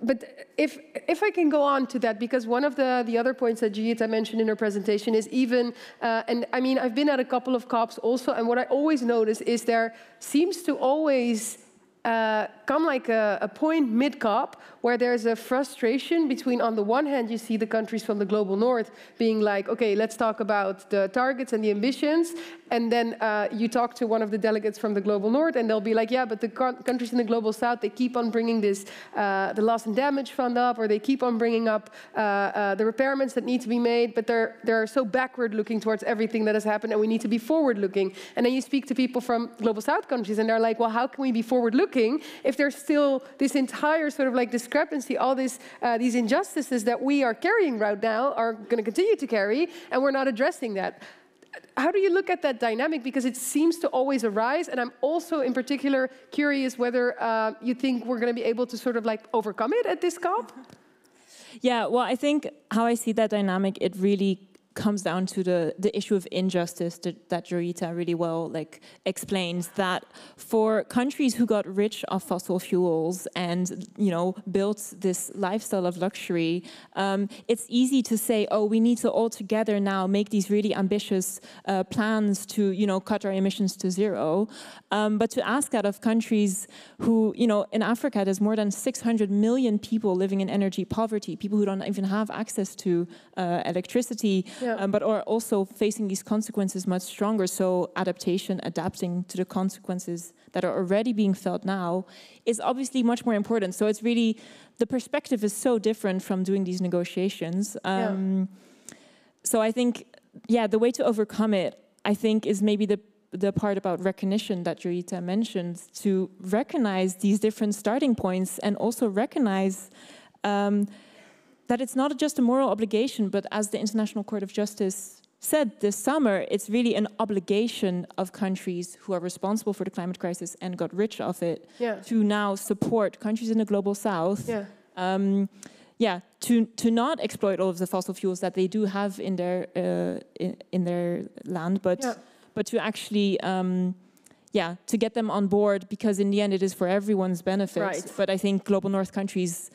but if I can go on to that, because one of the other points that Joyita mentioned in her presentation is even, and I mean, I've been at a couple of COPs also, and what I always notice is there seems to always come a point mid-COP where there's a frustration between, on the one hand, you see the countries from the global north being like, okay, let's talk about the targets and the ambitions, and then you talk to one of the delegates from the global north, and they'll be like, yeah, but the countries in the global south, they keep on bringing this, the loss and damage fund up, or they keep on bringing up the repairments that need to be made, but they're so backward-looking towards everything that has happened, and we need to be forward-looking. And then you speak to people from global south countries, and they're like, well, how can we be forward-looking if there's still this entire sort of discrepancy, all these injustices that we are carrying right now are going to continue to carry, and we're not addressing that. How do you look at that dynamic? Because it seems to always arise, and I'm also in particular curious whether you think we're going to be able to sort of overcome it at this COP? Yeah, well, I think how I see that dynamic, it really comes down to the issue of injustice that Jorita really well explains, that for countries who got rich off fossil fuels and built this lifestyle of luxury, it's easy to say, oh, we need to all together now make these really ambitious plans to cut our emissions to zero, but to ask that of countries who, in Africa there's more than 600 million people living in energy poverty, people who don't even have access to electricity. But are also facing these consequences much stronger. So adaptation, adapting to the consequences that are already being felt now is obviously much more important. So it's really, the perspective is so different from doing these negotiations. So I think, the way to overcome it, I think, is maybe the part about recognition that Jorita mentioned, to recognize these different starting points and also recognize that it's not just a moral obligation, but as the International Court of Justice said this summer, it's really an obligation of countries who are responsible for the climate crisis and got rich off it to now support countries in the global south, to not exploit all of the fossil fuels that they do have in their land, but to actually to get them on board, because in the end it is for everyone's benefit. Right. But I think global north countries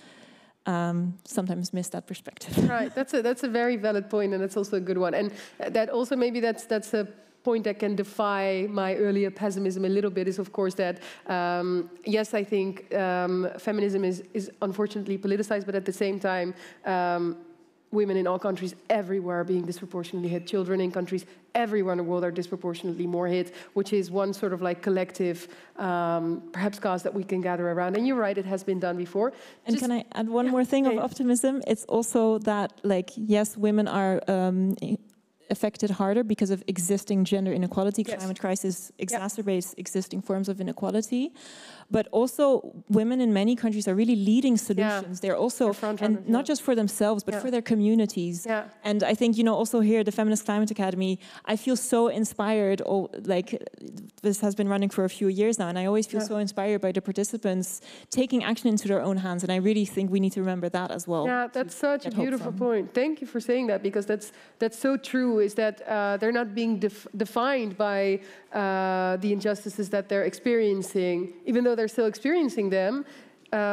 sometimes miss that perspective. Right, that's a very valid point, and it's also a good one. And that also, maybe that's a point that can defy my earlier pessimism a little bit, is of course that, yes, I think feminism is unfortunately politicized, but at the same time, women in all countries everywhere are being disproportionately hit. Children in countries everywhere in the world are disproportionately more hit, which is one sort of collective, perhaps cause that we can gather around. And you're right, it has been done before. And can I add one more thing of optimism? It's also that, yes, women are affected harder because of existing gender inequality. Yes. Climate crisis exacerbates existing forms of inequality. But also, women in many countries are really leading solutions. They're also, and not just for themselves, but for their communities. And I think, also here, the Feminist Climate Academy, I feel so inspired. This has been running for a few years now, and I always feel so inspired by the participants taking action into their own hands. And I really think we need to remember that as well. Yeah, that's such a beautiful point. Thank you for saying that, because that's so true, is that they're not being defined by the injustices that they're experiencing, even though they're still experiencing them.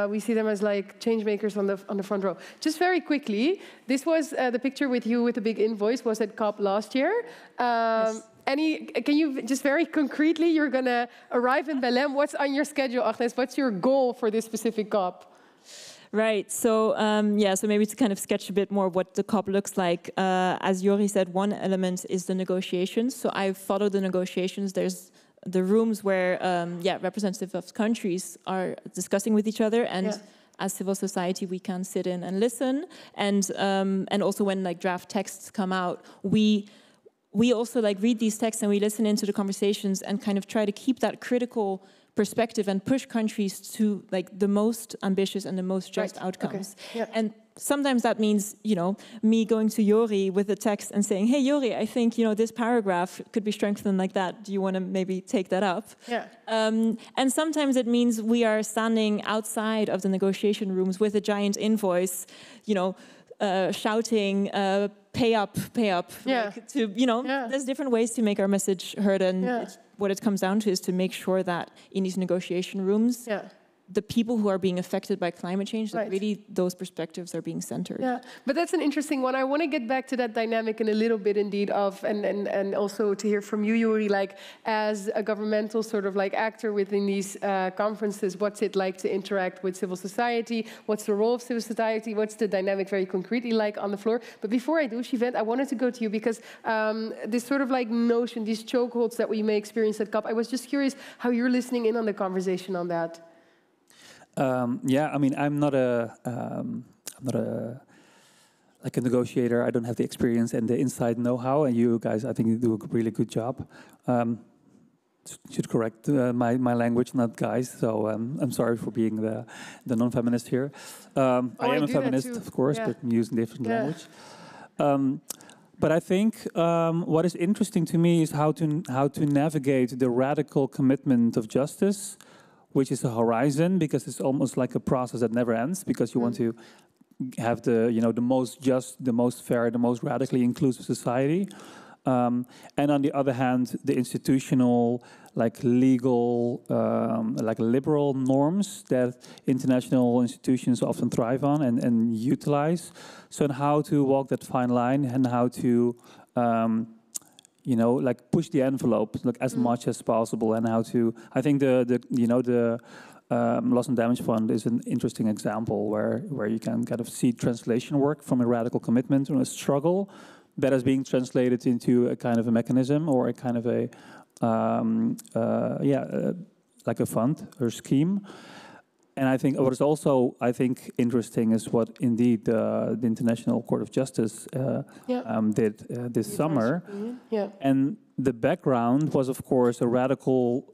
We see them as change makers on the front row. Just very quickly, this was the picture with you with the big invoice was at COP last year. Yes. Can you just very concretely, you're going to arrive in Belém. What's on your schedule, Agnes? What's your goal for this specific COP? Right. So so maybe to kind of sketch a bit more what the COP looks like. As Jori said, one element is the negotiations. So I follow the negotiations. There's the rooms where representatives of countries are discussing with each other, and as civil society we can sit in and listen. And also when draft texts come out, we also read these texts and we listen into the conversations and kind of try to keep that critical perspective and push countries to the most ambitious and the most just outcomes. Okay. Yeah. And sometimes that means, me going to Jori with a text and saying, hey, Jori, I think, this paragraph could be strengthened like that. Do you want to maybe take that up? Yeah. And sometimes it means we are standing outside of the negotiation rooms with a giant invoice, shouting, pay up. Yeah. There's different ways to make our message heard, and what it comes down to is to make sure that in these negotiation rooms, the people who are being affected by climate change, that really those perspectives are being centered. Yeah, but that's an interesting one. I want to get back to that dynamic in a little bit, indeed, and also to hear from you, Jori, as a governmental sort of actor within these conferences, what's it like to interact with civil society? What's the role of civil society? What's the dynamic very concretely on the floor? But before I do, Shivent, I wanted to go to you, because this sort of notion, these chokeholds that we may experience at COP, I was just curious how you're listening in on the conversation on that. I mean, I'm not a negotiator. I don't have the experience and the inside know-how, and you guys, I think, you do a really good job. Should correct my language, not guys. So I'm sorry for being the non-feminist here. I am a feminist, of course, but I'm using different language. But I think what is interesting to me is how to navigate the radical commitment of justice, which is a horizon, because it's almost like a process that never ends, because you want to have the the most just, the most fair, the most radically inclusive society. And on the other hand, the institutional, like legal, like liberal norms that international institutions often thrive on and utilize. So, and how to walk that fine line and how to, like push the envelope like as much as possible, and how to. I think the Loss and Damage Fund is an interesting example where you can kind of see translation work from a radical commitment and a struggle that is being translated into a kind of a mechanism or a kind of a like a fund or scheme. And I think what is also, I think, interesting is what indeed the International Court of Justice did this summer. Yeah. And the background was, of course, a radical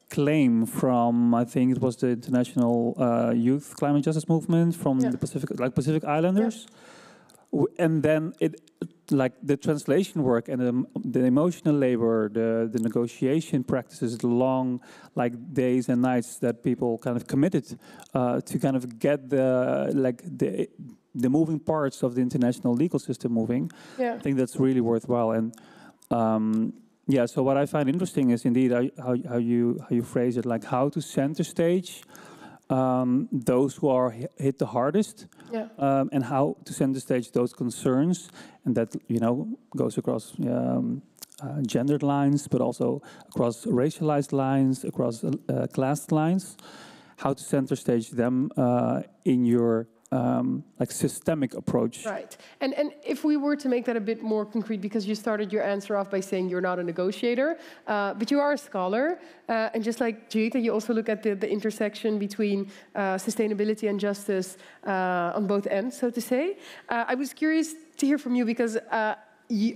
claim from, I think it was the International Youth Climate Justice Movement from the Pacific Islanders. And then the translation work and the emotional labor, the negotiation practices, the long days and nights that people kind of committed to kind of get the moving parts of the international legal system moving. I think that's really worthwhile. And so what I find interesting is indeed how you phrase it, like how to center stage those who are hit the hardest, and how to center stage those concerns, and that goes across gendered lines, but also across racialized lines, across class lines. How to center stage them in your systemic approach. Right. And if we were to make that a bit more concrete, because you started your answer off by saying you're not a negotiator, but you are a scholar, and just like Judith, you also look at the intersection between sustainability and justice on both ends, so to say. I was curious to hear from you because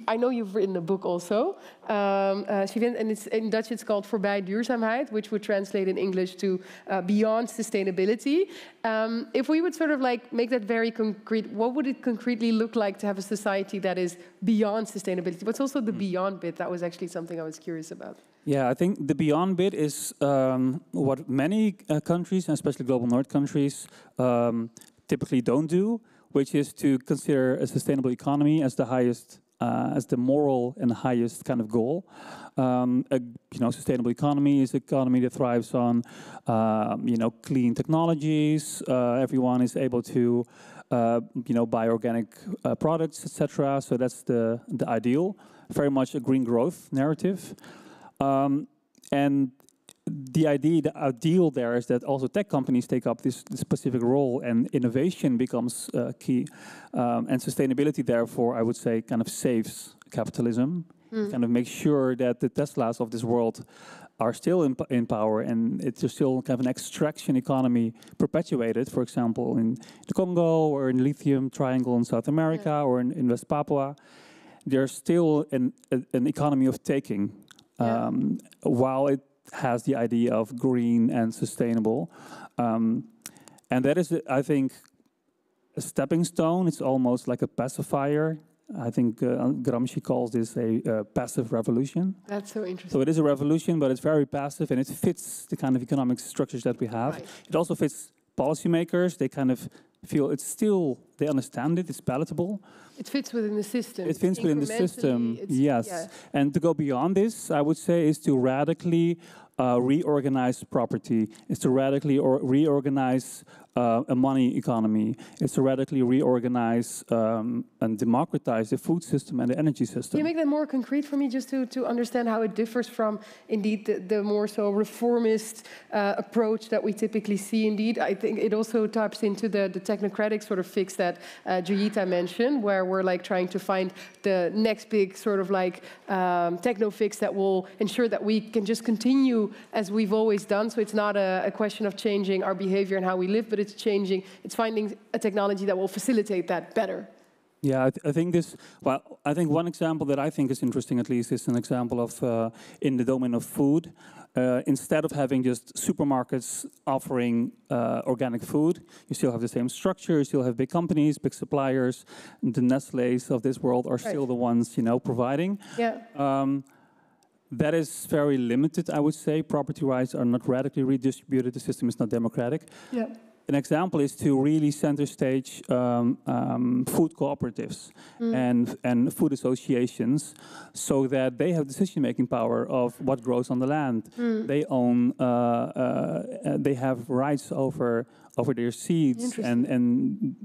I know you've written a book also, and it's, in Dutch it's called Voorbij Duurzaamheid, which would translate in English to Beyond Sustainability. If we would sort of make that very concrete, what would it concretely look like to have a society that is beyond sustainability? What's also the beyond bit? That was actually something I was curious about. Yeah, I think the beyond bit is what many countries, and especially global north countries, typically don't do, which is to consider a sustainable economy as the highest as the moral and highest kind of goal. Sustainable economy is an economy that thrives on, clean technologies. Everyone is able to, buy organic products, etc. So that's the ideal. Very much a green growth narrative. And the ideal there is that also tech companies take up this specific role, and innovation becomes key. And sustainability, therefore, I would say, kind of saves capitalism, kind of makes sure that the Teslas of this world are still in power, and it's still kind of an extraction economy perpetuated, for example, in the Congo or in the Lithium Triangle in South America or in West Papua. There's still an economy of taking, while it has the idea of green and sustainable. And that is, I think, a stepping stone. It's almost like a pacifier. I think Gramsci calls this a passive revolution. That's so interesting. So it is a revolution, but it's very passive, and it fits the kind of economic structures that we have. Right. It also fits policymakers. They kind of feel it's still, they understand it, it's palatable. It fits within the system. It fits within the system, yes. Yeah. And to go beyond this, I would say, is to radically reorganize property. It's to radically reorganize a money economy. It's to radically reorganize and democratize the food system and the energy system. Can you make that more concrete for me, just to understand how it differs from, indeed, the more so reformist approach that we typically see, indeed? I think it also taps into the technocratic sort of fix that Judith mentioned, where we're trying to find the next big sort of techno fix that will ensure that we can just continue as we've always done. So it's not a question of changing our behavior and how we live, but it's finding a technology that will facilitate that better. Yeah, I think I think one example that I think is interesting, at least, is an example of in the domain of food. Instead of having just supermarkets offering organic food, you still have the same structure, you still have big companies, big suppliers. The Nestle's of this world are still the ones, providing. Yeah. That is very limited, I would say. Property rights are not radically redistributed. The system is not democratic. Yeah. an example is to really center stage food cooperatives and food associations, so that they have decision-making power of what grows on the land. They own, they have rights over their seeds, and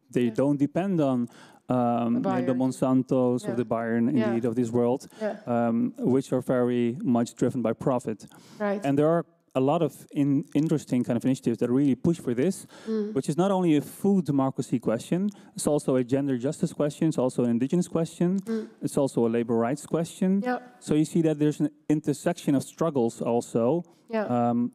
they don't depend on the Monsantos of the Bayern, indeed, of this world, which are very much driven by profit. Right. And there are a lot of interesting kind of initiatives that really push for this, which is not only a food democracy question, it's also a gender justice question, it's also an indigenous question, it's also a labor rights question. So you see that there's an intersection of struggles also, you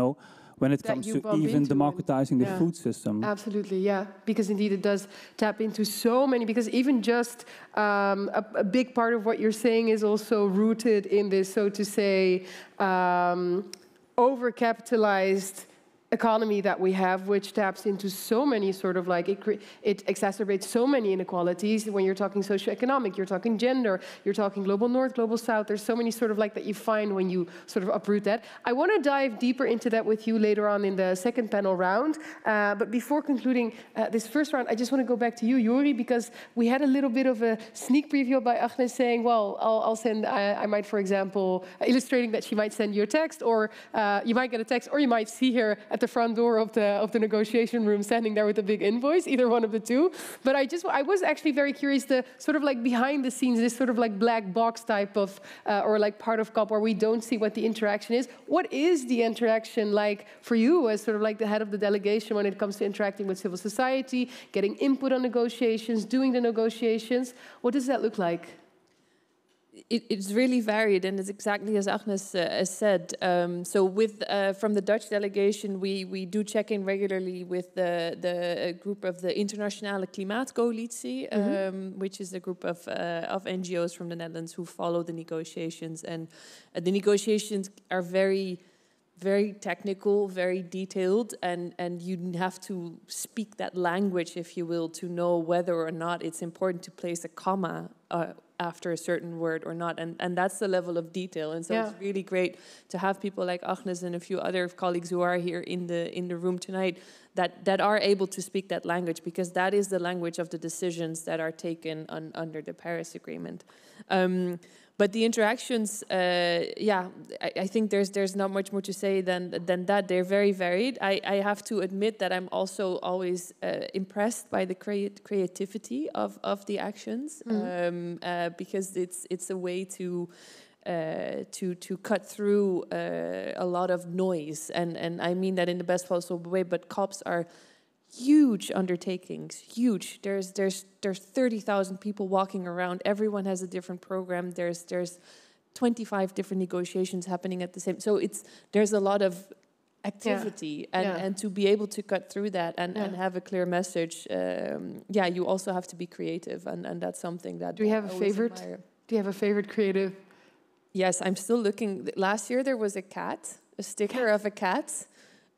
know, when it comes to even democratizing the food system. Absolutely, yeah, because indeed it does tap into so many, because even just a big part of what you're saying is also rooted in this, so to say, overcapitalized economy that we have, which taps into so many sort of like, it exacerbates so many inequalities. When you're talking socioeconomic, you're talking gender, you're talking global north, global south, there's so many sort of like that you find when you sort of uproot that. I want to dive deeper into that with you later on in the second panel round. But before concluding this first round, I just want to go back to you, Jori, because we had a little bit of a sneak preview by Agnes saying, well, I'll send, I might, for example, illustrating that she might send you a text, or you might get a text, or you might see her at the front door of the negotiation room standing there with a big invoice, either one of the two. But I was actually very curious, the sort of like behind the scenes, this sort of like black box type of, or like part of COP where we don't see what the interaction is. What is the interaction like for you as sort of like the head of the delegation when it comes to interacting with civil society, getting input on negotiations, doing the negotiations? What does that look like? It's really varied, and it's exactly as Agnes has said. So with from the Dutch delegation, we do check in regularly with the group of the Internationale Klimaatcoalitie, which is a group of NGOs from the Netherlands who follow the negotiations. And the negotiations are very technical, very detailed, and you have to speak that language, if you will, to know whether or not it's important to place a comma after a certain word or not, and that's the level of detail. And so it's really great to have people like Agnes and a few other colleagues who are here in the room tonight that are able to speak that language, because that is the language of the decisions that are taken under the Paris Agreement. But the interactions, I think there's not much more to say than that. They're very varied. I have to admit that I'm also always impressed by the creativity of the actions, because it's a way to cut through a lot of noise, and I mean that in the best possible way. But COPs are huge undertakings, huge. There's 30,000 people walking around. Everyone has a different program. There's 25 different negotiations happening at the same. So there's a lot of activity, and to be able to cut through that and have a clear message. You also have to be creative, and that's something that. Do you have a favorite? Admire. Do you have a favorite creative? Yes, I'm still looking. Last year there was a sticker of a cat.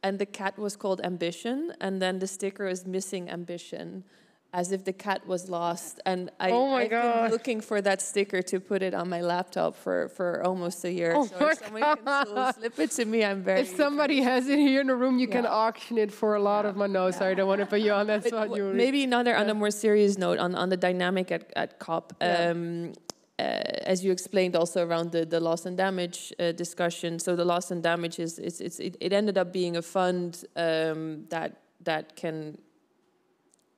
And the cat was called Ambition, and then the sticker is missing ambition, as if the cat was lost. And I've been looking for that sticker to put it on my laptop for almost a year. So if someone can still slip it to me, I'm very... If somebody has it here in the room, you can auction it for a lot of money. No, sorry, I don't want to put you on that spot. Maybe on a more serious note, on the dynamic at COP. As you explained also around the loss and damage discussion. So the loss and damage it ended up being a fund that can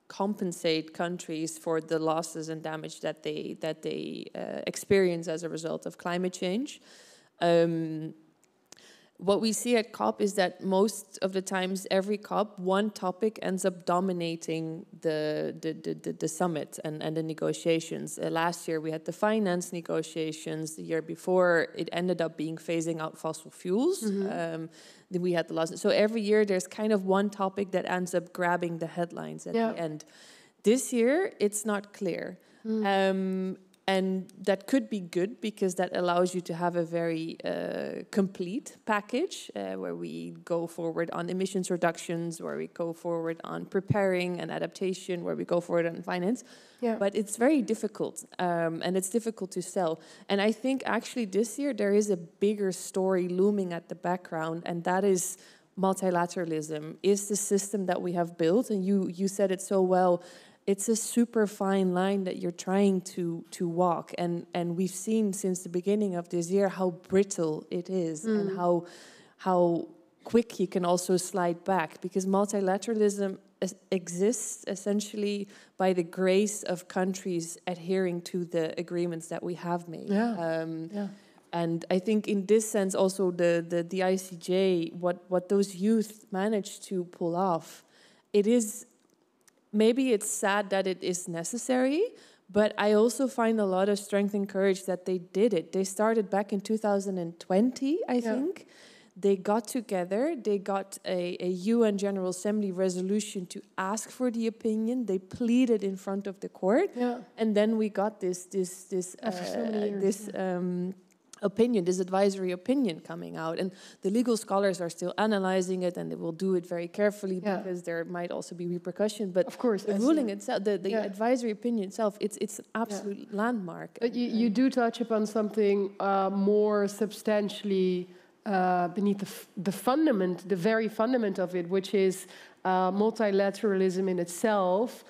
compensate countries for the losses and damage that they experience as a result of climate change. What we see at COP is that most of the times, every COP, one topic ends up dominating the summit and the negotiations. Last year we had the finance negotiations. The year before it ended up being phasing out fossil fuels. Then we had the loss. So every year there's kind of one topic that ends up grabbing the headlines at the end. This year it's not clear. And that could be good, because that allows you to have a very complete package where we go forward on emissions reductions, where we go forward on preparing and adaptation, where we go forward on finance. But it's very difficult, and it's difficult to sell. And I think actually this year there is a bigger story looming at the background, and that is multilateralism is the system that we have built, and you said it so well. It's a super fine line that you're trying to walk, and we've seen since the beginning of this year how brittle it is, and how quick you can also slide back, because multilateralism exists essentially by the grace of countries adhering to the agreements that we have made. And I think in this sense also the ICJ, what those youth managed to pull off, it is, maybe it's sad that it is necessary, but I also find a lot of strength and courage that they did it. They started back in 2020, I think. They got together, they got a UN General Assembly resolution to ask for the opinion. They pleaded in front of the court. And then we got this opinion, this advisory opinion coming out, and the legal scholars are still analyzing it, and they will do it very carefully because there might also be repercussion. But of course, the ruling itself, the advisory opinion itself, it's an absolute landmark. But you do touch upon something more substantially beneath the fundament, the very fundament of it, which is multilateralism in itself.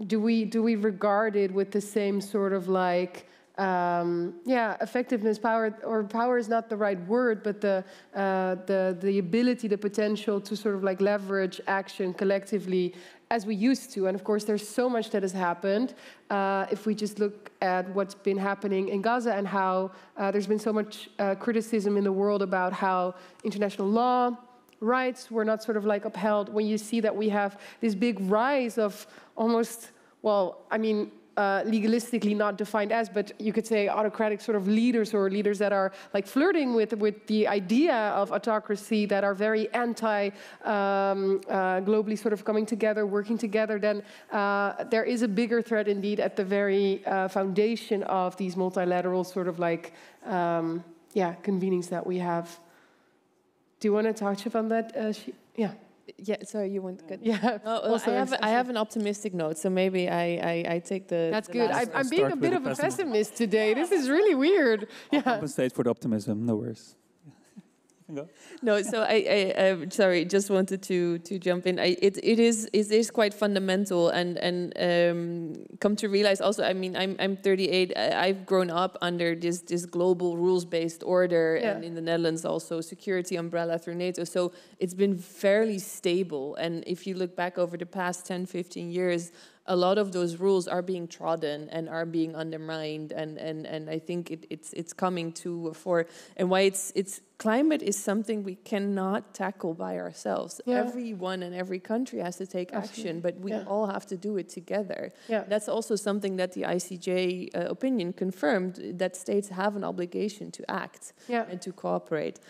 Do we regard it with the same sort of like effectiveness, power is not the right word, but the ability, the potential to sort of like leverage action collectively as we used to. And of course, there's so much that has happened. If we just look at what's been happening in Gaza and how there's been so much criticism in the world about how international law, rights were not sort of like upheld, when you see that we have this big rise of almost, well, I mean, legalistically not defined as, but you could say autocratic sort of leaders, or leaders that are like flirting with the idea of autocracy, that are very globally sort of coming together, working together, then there is a bigger threat indeed at the very foundation of these multilateral sort of like, convenings that we have. Do you want to touch upon that? Yeah, sorry, you went good. Yeah. I have an optimistic note, so maybe I take the. That's good. I'm being a bit of a pessimist today. This is really weird. I'll compensate for the optimism. No worries. No, so I sorry, just wanted to jump in. It is quite fundamental, and come to realize also. I mean, I'm 38. I've grown up under this global rules-based order, and in the Netherlands also security umbrella through NATO. So it's been fairly stable. And if you look back over the past 10, 15 years, a lot of those rules are being trodden and are being undermined, and I think it's coming to fore. And why it's climate is something we cannot tackle by ourselves. Everyone and every country has to take action, but we all have to do it together. That's also something that the ICJ opinion confirmed, that states have an obligation to act and to cooperate.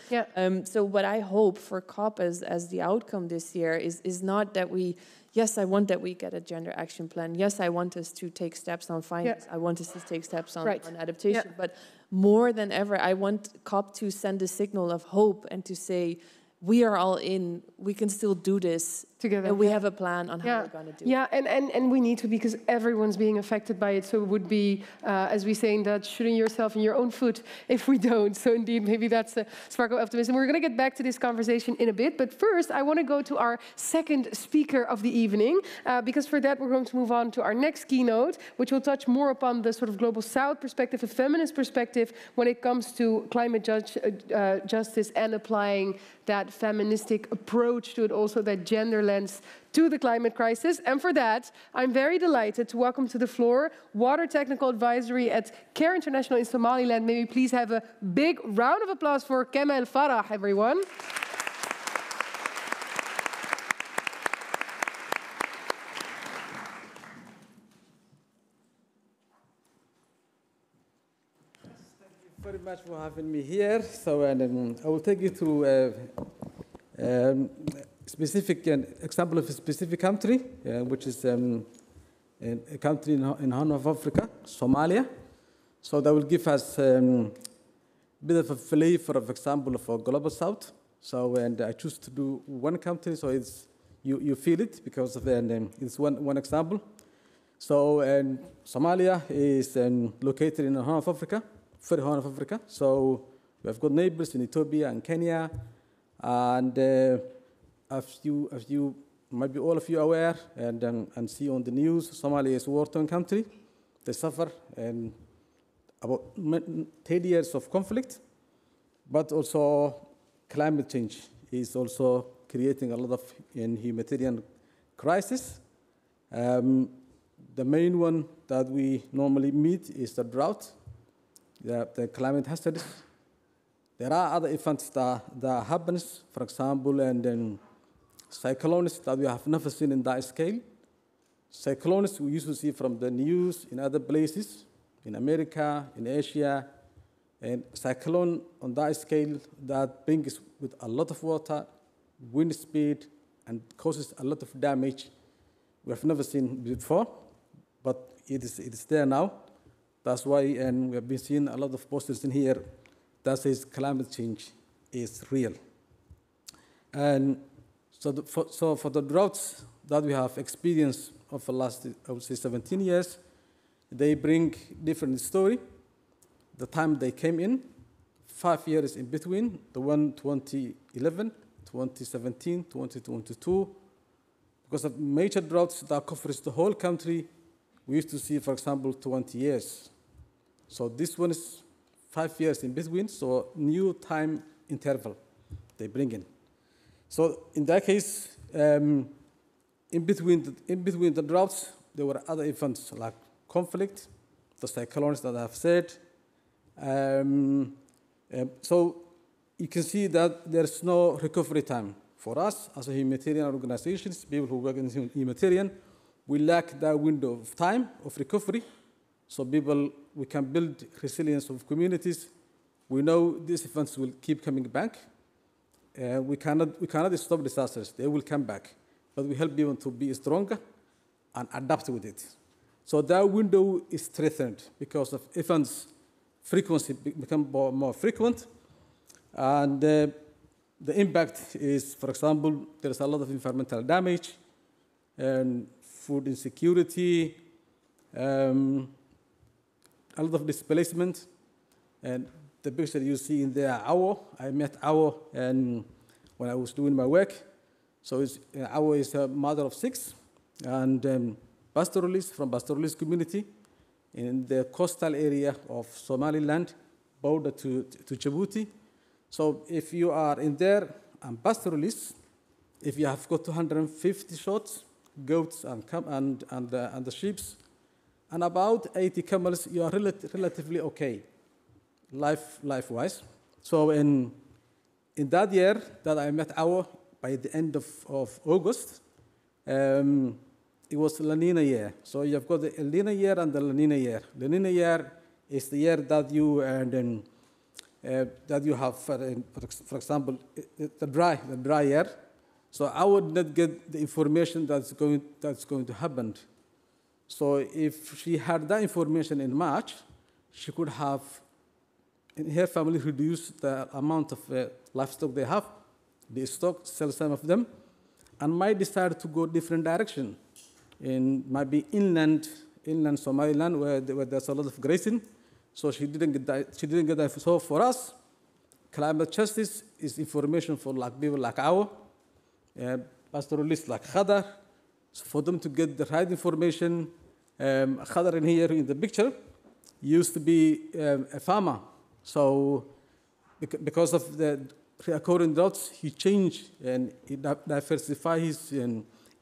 So what I hope for COP as the outcome this year is not that we. Yes, I want that we get a gender action plan. Yes, I want us to take steps on finance. I want us to take steps on adaptation. But more than ever, I want COP to send a signal of hope and to say, we are all in, we can still do this together. And we have a plan on how we're going to do it. And we need to, because everyone's being affected by it. So it would be, as we say in Dutch, shooting yourself in your own foot if we don't. So indeed, maybe that's a spark of optimism. We're going to get back to this conversation in a bit. But first, I want to go to our second speaker of the evening, because for that, we're going to move on to our next keynote, which will touch more upon the sort of global South perspective, a feminist perspective, when it comes to climate justice and applying that feministic approach to it, also that gender lens to the climate crisis. And for that, I'm very delighted to welcome to the floor Water Technical Advisory at CARE International in Somaliland. May we please have a big round of applause for Kemal Farah, everyone. Very much for having me here. So, I will take you through specific example of a specific country, which is a country in Horn of Africa, Somalia. So that will give us a bit of a flavor of example for global South. So, and I choose to do one country, so it's you feel it because of it's one example. So, Somalia is located in the Horn of Africa. For the Horn of Africa. So We have got neighbors in Ethiopia and Kenya, and as you maybe all of you are aware and see on the news, Somalia is a war-torn country. They suffer and about 10 years of conflict, but also climate change is also creating a lot of humanitarian crisis. The main one that we normally meet is the drought, the climate hazards. There are other events that happens, for example, and then cyclones that we have never seen in that scale. Cyclones we usually see from the news in other places, in America, in Asia, and cyclone on that scale that brings with a lot of water, wind speed, and causes a lot of damage we have never seen before, but it is there now. That's why, and we have been seeing a lot of posters in here that says climate change is real. And so for the droughts that we have experienced over the last, I would say, 17 years, they bring different story. The time they came in, 5 years in between, the one 2011, 2017, 2022, because of major droughts that covers the whole country, we used to see, for example, 20 years. So this one is 5 years in between, so new time interval they bring in. So in that case, in between the droughts, there were other events like conflict, the cyclones that I have said. So you can see that there's no recovery time. For us, as a humanitarian organizations, people who work in humanitarian, we lack that window of time of recovery. So we can build resilience of communities. We know these events will keep coming back. We cannot stop disasters. They will come back. But we help people to be stronger and adapt with it. So that window is threatened because of events frequency become more frequent. And the impact is, for example, there's a lot of environmental damage and food insecurity, a lot of displacement. And the picture you see in there, Awo, I met Awo and when I was doing my work. So Awo is a mother of 6 and pastoralist from pastoralist community in the coastal area of Somaliland, border to Djibouti. So if you are in there and pastoralist, if you have got 250 shots, goats and the sheep, and about 80 camels, you are relatively okay, life-wise. So in that year that I met Awo, by the end of August, it was La Nina year. So you've got the El Nino year and the La Nina year. La Nina year is the year that you have, for example, the dry year. So I would not get the information that's going to happen. So if she had that information in March, she could have, in her family, reduced the amount of livestock they have, the stock, sell some of them, and might decide to go different direction. Might be inland Somaliland where there's a lot of grazing. So she didn't get that. So for us, climate justice is information for people like our pastoralists like Khadar, so for them to get the right information. Khadar in here in the picture used to be a farmer. So because of the recurring droughts, he changed and he diversified his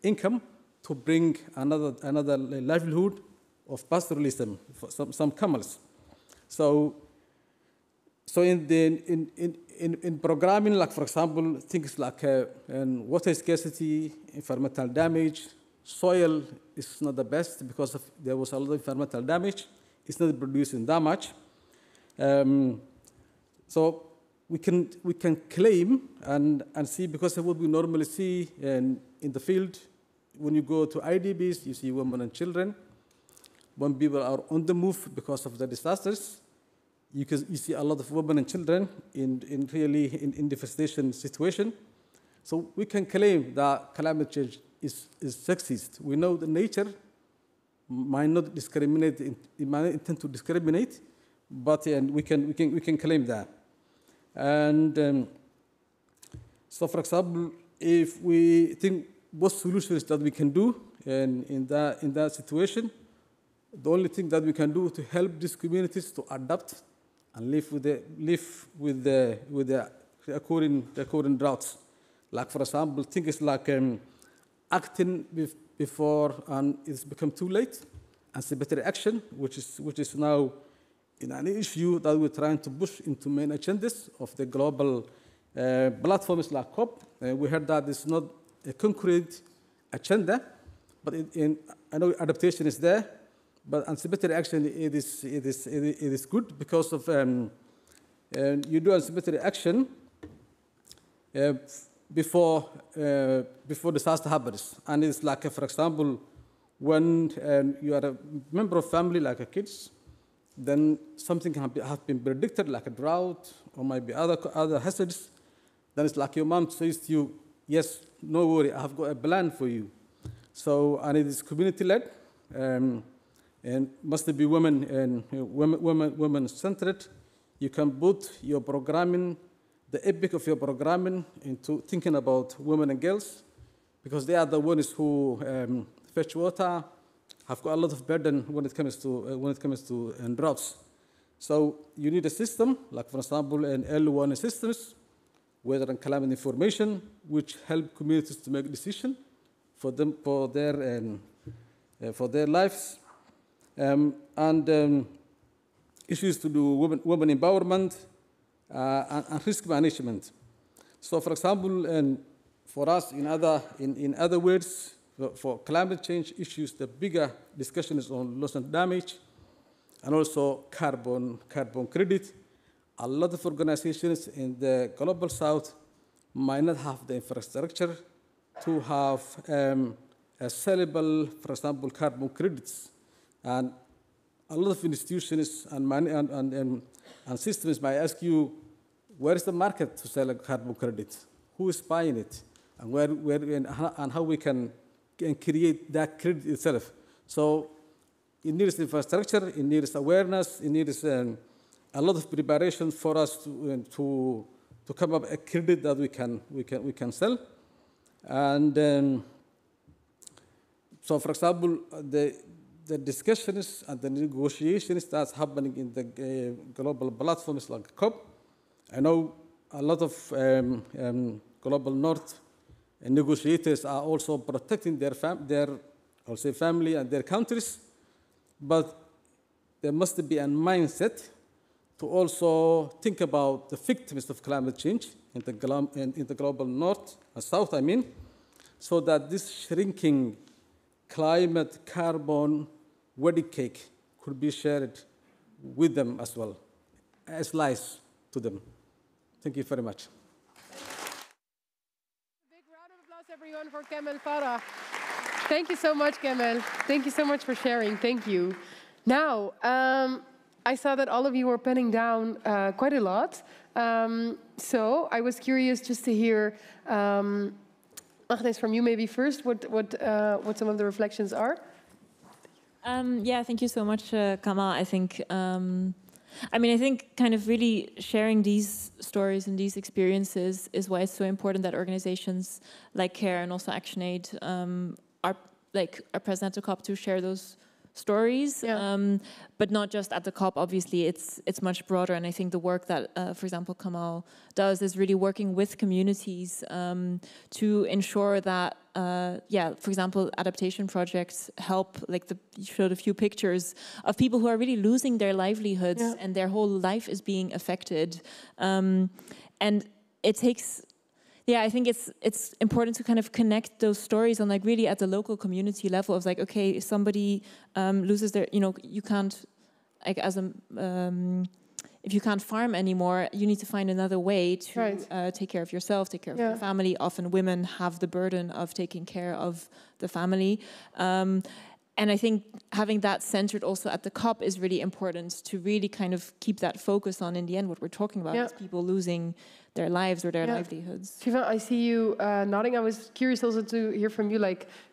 income to bring another livelihood of pastoralism for some camels. So in programming, like for example, things like water scarcity, environmental damage, soil is not the best because there was a lot of environmental damage. It's not producing that much. So we can claim and see, because of what we normally see in the field. When you go to IDBs, you see women and children. When people are on the move because of the disasters, you see a lot of women and children in devastation situation. So we can claim that climate change is sexist. We know that nature might not discriminate, it might intend to discriminate, but we can claim that. And so, for example, if we think what solutions that we can do in that situation, the only thing that we can do to help these communities to adapt and live with the occurring droughts. Like, for example, things like acting before and it's become too late, and sympathetic action, which is now an issue that we're trying to push into main agendas of the global platforms like COP. We heard that it's not a concrete agenda, but I know adaptation is there. But anticipatory action, it is good because of you do anticipatory action before disaster happens, and it's like, for example, when you are a member of family, like a kids, then something have been predicted, like a drought or maybe other hazards. Then it's like your mom says to you, "Yes, no worry, I have got a plan for you." So, and it is community-led. And must be women-centered. You can put your programming, the epic of your programming, into thinking about women and girls, because they are the ones who fetch water, have got a lot of burden when it comes to droughts. So you need a system, like, for example, an early warning systems, weather and climate information, which help communities to make decisions for their lives. And issues to do women empowerment and risk management. So, for example, for us, in other words, for climate change issues, the bigger discussion is on loss and damage, and also carbon credit. A lot of organizations in the global south might not have the infrastructure to have sellable, for example, carbon credits. And a lot of institutions and systems might ask you, where is the market to sell a carbon credit? Who is buying it? And how we can create that credit itself. So it needs infrastructure, it needs awareness, it needs a lot of preparation for us to come up with a credit that we can sell. And so, for example, the discussions and the negotiations that's happening in the global platforms like COP. I know a lot of global North negotiators are also protecting their family and their countries, but there must be a mindset to also think about the victims of climate change in the global North and South, so that this shrinking climate carbon wedding cake could be shared with them as well, a slice to them. Thank you very much. A big round of applause, everyone, for Kemal Farah. Thank you so much, Kemal. Thank you so much for sharing. Thank you. Now, I saw that all of you were penning down quite a lot. So I was curious just to hear, Agnes, from you maybe first, what some of the reflections are. Yeah, thank you so much, Kamal. I think, I think kind of really sharing these stories and these experiences is why it's so important that organizations like CARE and also ActionAid are present at the COP to share those stories, but not just at the COP. Obviously, it's much broader, and I think the work that, for example, Kamal does is really working with communities to ensure that, for example, adaptation projects help. You showed a few pictures of people who are really losing their livelihoods, and their whole life is being affected, and it takes. Yeah, I think it's important to kind of connect those stories on really at the local community level of okay, if somebody loses their, you can't, if you can't farm anymore, you need to find another way to take care of yourself, take care of your family. Often women have the burden of taking care of the family. And I think having that centered also at the COP is really important to really kind of keep that focus on, in the end, what we're talking about is people losing their lives or their livelihoods. Shiva, I see you nodding. I was curious also to hear from you,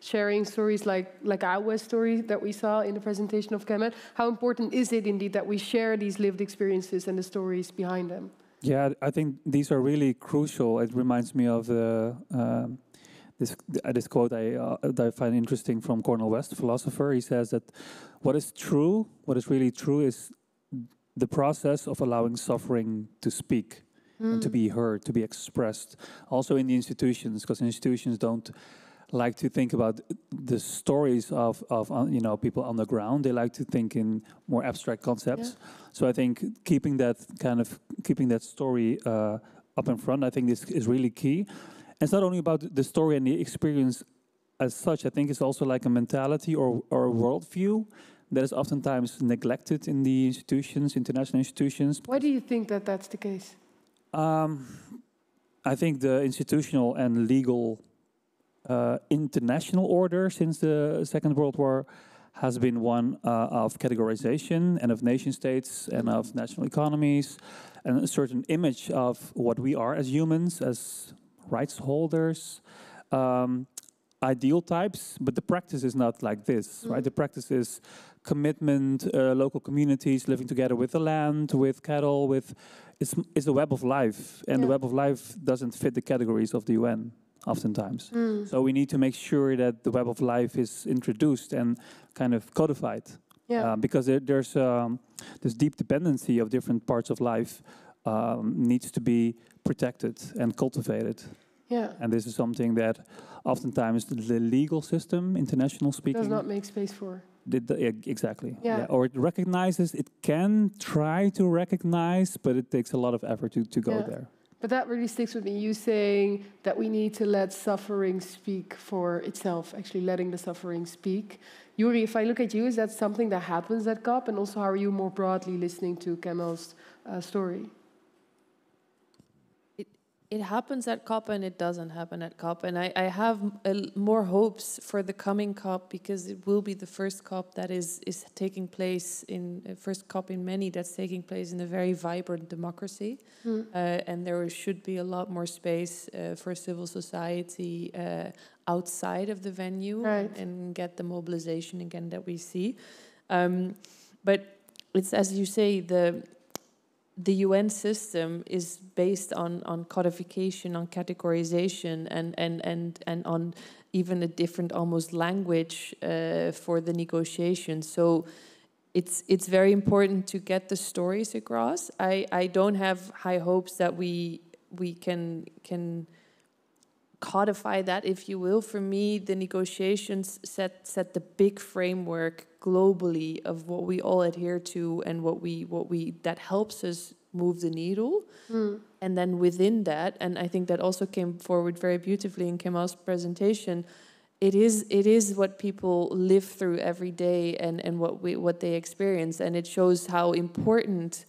sharing stories like our story that we saw in the presentation of Kemal. How important is it indeed that we share these lived experiences and the stories behind them? Yeah, I think these are really crucial. It reminds me of this quote that I find interesting from Cornel West, philosopher. He says that what is really true, is the process of allowing suffering to speak and to be heard, to be expressed. Also in the institutions, because institutions don't like to think about the stories of people on the ground. They like to think in more abstract concepts. Yeah. So I think keeping that story up in front, I think this is really key. And it's not only about the story and the experience as such. I think it's also like a mentality or a worldview that is oftentimes neglected in the institutions, international institutions. Why do you think that that's the case? I think the institutional and legal international order since the Second World War has been one of categorization and of nation states and of national economies, and a certain image of what we are as humans, as rights holders, ideal types. But the practice is not like this, right? The practice is commitment, local communities living together with the land, with cattle, it's the web of life, and the web of life doesn't fit the categories of the UN. Oftentimes. So we need to make sure that the web of life is introduced and kind of codified. Yeah. Because there's this deep dependency of different parts of life needs to be protected and cultivated. Yeah. And this is something that oftentimes the legal system, international speaking, does not make space for. Exactly. Yeah. Or it recognizes, it can try to recognize, but it takes a lot of effort to go there. But that really sticks with me. You saying that we need to let suffering speak for itself, actually letting the suffering speak. Yuri, if I look at you, is that something that happens at COP? And also, how are you more broadly listening to Kemal's story? It happens at COP and it doesn't happen at COP. And I have more hopes for the coming COP, because it will be the first COP that is taking place first COP in many that's taking place in a very vibrant democracy. And there should be a lot more space for civil society outside of the venue, and get the mobilization again that we see. But it's, as you say, the UN system is based on codification, on categorization, and on even a different almost language for the negotiations. So it's very important to get the stories across. I don't have high hopes that we can codify that, if you will. For me, the negotiations set the big framework globally of what we all adhere to and what we that helps us move the needle. And then within that, and I think that also came forward very beautifully in Kemal's presentation, it is what people live through every day and what they experience, and it shows how important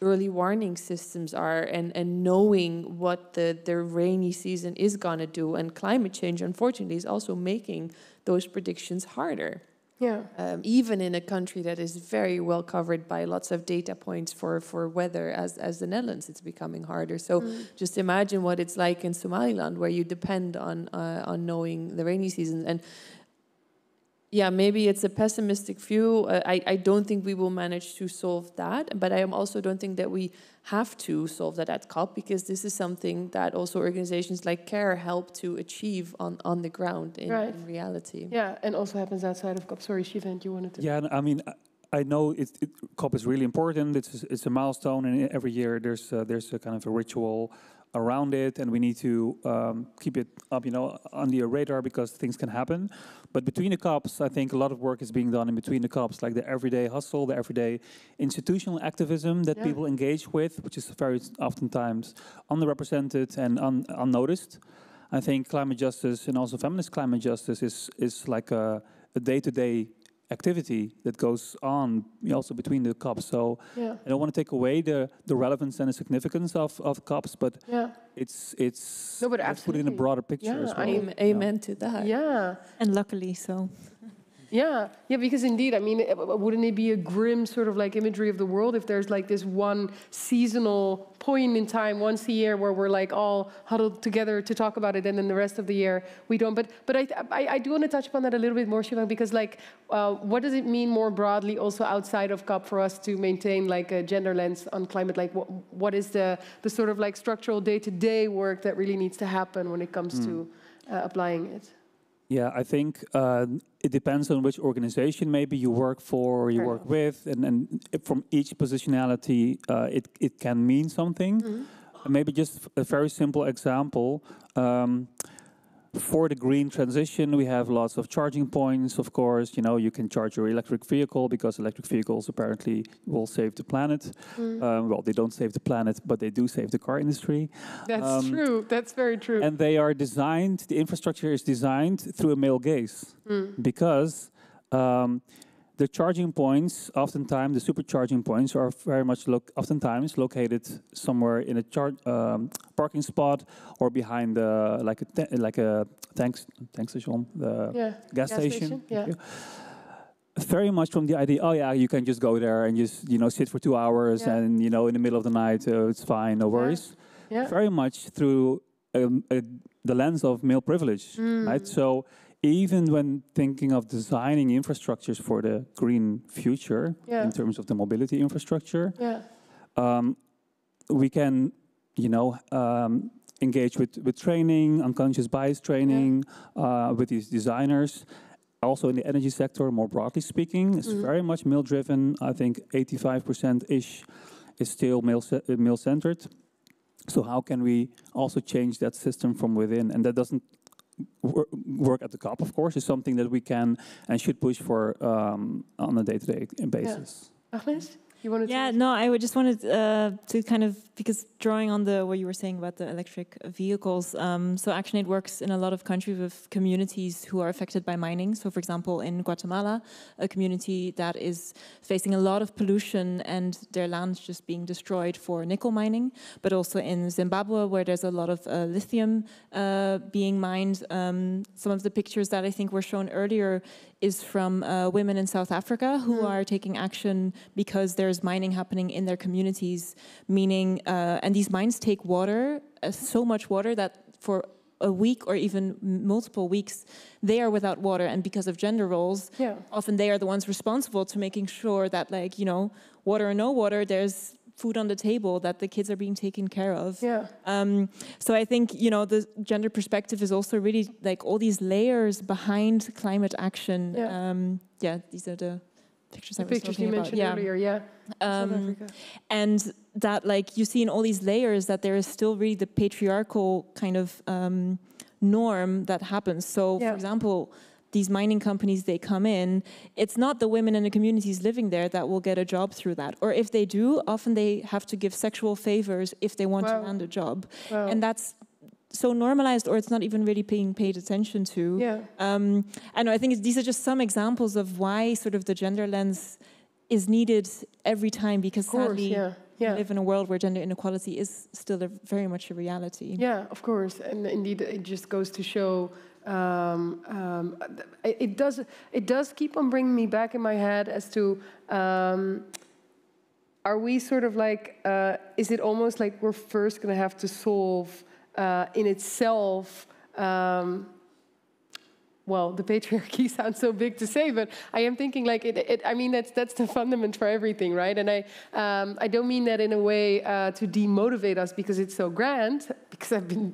early warning systems are, and knowing what the rainy season is going to do. And climate change, unfortunately, is also making those predictions harder. Yeah. Even in a country that is very well covered by lots of data points for weather, as the Netherlands, it's becoming harder. So just imagine what it's like in Somaliland, where you depend on knowing the rainy season. And yeah, maybe it's a pessimistic view. I don't think we will manage to solve that, but I also don't think that we have to solve that at COP, because this is something that also organizations like CARE help to achieve on the ground in reality. Yeah, and also happens outside of COP. Sorry, Shivant, you wanted to... Yeah, I mean, I know COP is really important. It's a milestone, and every year there's a kind of a ritual around it, and we need to keep it up, on the radar, because things can happen. But between the COPs, I think a lot of work is being done in between the COPs, like the everyday hustle, the everyday institutional activism that people engage with, which is very oftentimes underrepresented and unnoticed. I think climate justice, and also feminist climate justice, is like a day-to-day activity that goes on also between the COPs. So I don't want to take away the relevance and the significance of COPs, but it's let's put it in a broader picture as well. Amen to that. Yeah. And luckily so. Yeah, because indeed, I mean, wouldn't it be a grim sort of like imagery of the world if there's like this one seasonal point in time once a year where we're like all huddled together to talk about it, and then the rest of the year we don't. But I do want to touch upon that a little bit more, Shivang, because like, what does it mean more broadly also outside of COP for us to maintain like a gender lens on climate? Like, what is the sort of like structural day-to-day work that really needs to happen when it comes to applying it? Yeah, I think it depends on which organization maybe you work for or you work with, and from each positionality, it can mean something. Maybe just a very simple example. For the green transition, we have lots of charging points, of course. You know, you can charge your electric vehicle because electric vehicles apparently will save the planet. Well, they don't save the planet, but they do save the car industry. That's true. That's very true. And they are designed, the infrastructure is designed through a male gaze. Because the charging points, oftentimes, the supercharging points are very much oftentimes located somewhere in a parking spot or behind like a tank station, the gas station. Yeah. Very much from the idea, oh yeah, you can just go there and just sit for 2 hours and in the middle of the night it's fine, no worries. Yeah. Very much through the lens of male privilege, right? So even when thinking of designing infrastructures for the green future, in terms of the mobility infrastructure, we can, engage with training, unconscious bias training, with these designers. Also in the energy sector, more broadly speaking, it's very much male-driven. I think 85%-ish is still male-centered. So how can we also change that system from within? And that doesn't work at the COP, of course, is something that we can and should push for on a day-to-day basis. Agnes, you wanted to? Yeah, no, I just wanted to kind of, because drawing on what you were saying about the electric vehicles, so ActionAid works in a lot of countries with communities who are affected by mining. So, for example, in Guatemala, a community that is facing a lot of pollution and their land's just being destroyed for nickel mining, but also in Zimbabwe, where there's a lot of lithium being mined. Some of the pictures that I think were shown earlier is from women in South Africa who are taking action because there's mining happening in their communities, meaning, and these mines take water, so much water that for a week or even multiple weeks, they are without water. And because of gender roles, often they are the ones responsible to making sure that, like, water or no water, there's food on the table, that the kids are being taken care of. So I think, the gender perspective is also really like all these layers behind climate action. These are the pictures I was talking you mentioned earlier, and that, like, you see in all these layers that there is still really the patriarchal kind of norm that happens. So, for example, these mining companies, they come in, it's not the women in the communities living there that will get a job through that. Or if they do, often they have to give sexual favors if they want to land a job. And that's so normalized, or it's not even really being paid attention to. I think these are just some examples of why sort of the gender lens is needed every time, because sadly, we live in a world where gender inequality is still very much a reality. Yeah, of course. And indeed, it just goes to show it does keep on bringing me back in my head as to are we sort of like, is it almost like we're first going to have to solve in itself, well, the patriarchy sounds so big to say, but I am thinking like I mean, that's the fundament for everything, right? And I don't mean that in a way to demotivate us because it's so grand. Because I've been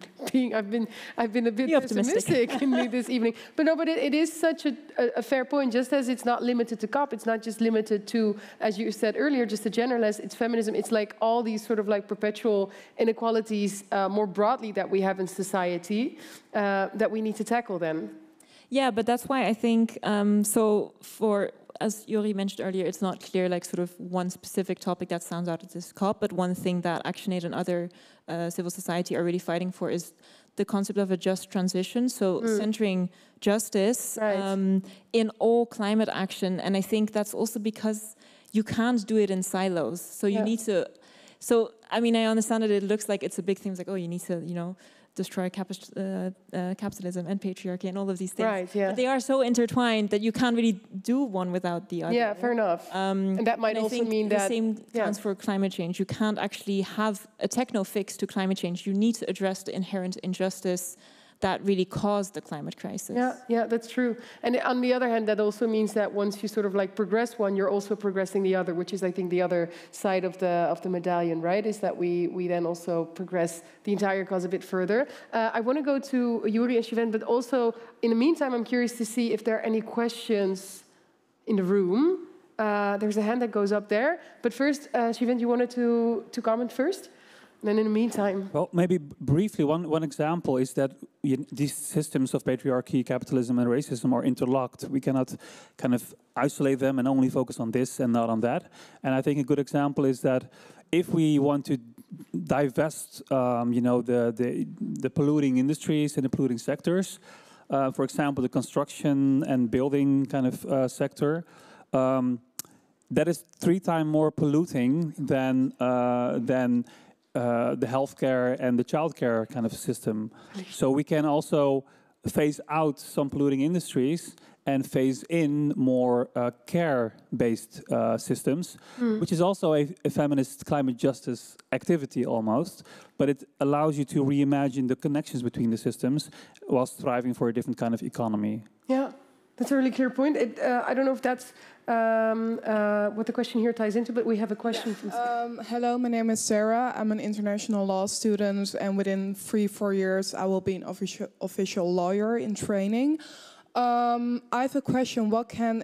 a bit pessimistic in this evening. But no, but it is such a fair point. Just as it's not limited to COP, it's not just limited to, as you said earlier, just the genderless. It's feminism. It's like all these sort of like perpetual inequalities more broadly that we have in society that we need to tackle. Then. Yeah, but that's why I think, as Yuri mentioned earlier, it's not clear like sort of one specific topic that stands out at this COP, but one thing that ActionAid and other civil society are really fighting for is the concept of a just transition, so centering justice in all climate action. And I think that's also because you can't do it in silos, so you need to... So, I mean, I understand that it looks like it's a big thing. It's like, oh, you need to, destroy capitalism and patriarchy and all of these things. Right, yeah. But they are so intertwined that you can't really do one without the other. Yeah, fair enough. And that might also mean that... the same counts for climate change. You can't actually have a techno fix to climate change. You need to address the inherent injustice that really caused the climate crisis. Yeah, that's true. And on the other hand, that also means that once you sort of like progress one, you're also progressing the other, which is, I think, the other side of the medallion, right? Is that we then also progress the entire cause a bit further. I want to go to Yuri and Shiven, but also, in the meantime, I'm curious to see if there are any questions in the room. There's a hand that goes up there. But first, Shiven, you wanted to comment first? And then in the meantime... Well, maybe briefly, one example is that these systems of patriarchy, capitalism and racism are interlocked. We cannot kind of isolate them and only focus on this and not on that. And I think a good example is that if we want to divest, the polluting industries and the polluting sectors, for example, the construction and building kind of sector, that is 3 times more polluting than the healthcare and the childcare kind of system. So we can also phase out some polluting industries and phase in more care-based systems, which is also a feminist climate justice activity almost, but it allows you to reimagine the connections between the systems while striving for a different kind of economy. Yeah, that's a really clear point. I don't know if that's what the question here ties into, but we have a question from... Hello, my name is Sarah. I'm an international law student, and within 3-4 years I will be an official lawyer in training. I have a question. What can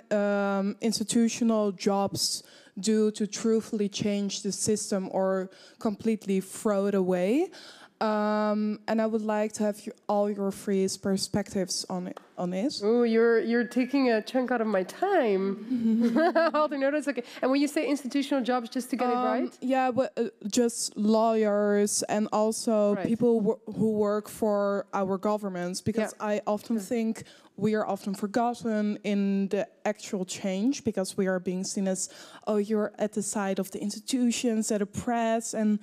institutional jobs do to truthfully change the system or completely throw it away? And I would like to have all your three perspectives on it. Oh, you're taking a chunk out of my time. No, that's okay. And when you say institutional jobs, just to get it right? Yeah, but just lawyers and also people who work for our governments, because I often think we are often forgotten in the actual change because we are being seen as, oh, you're at the side of the institutions that oppress and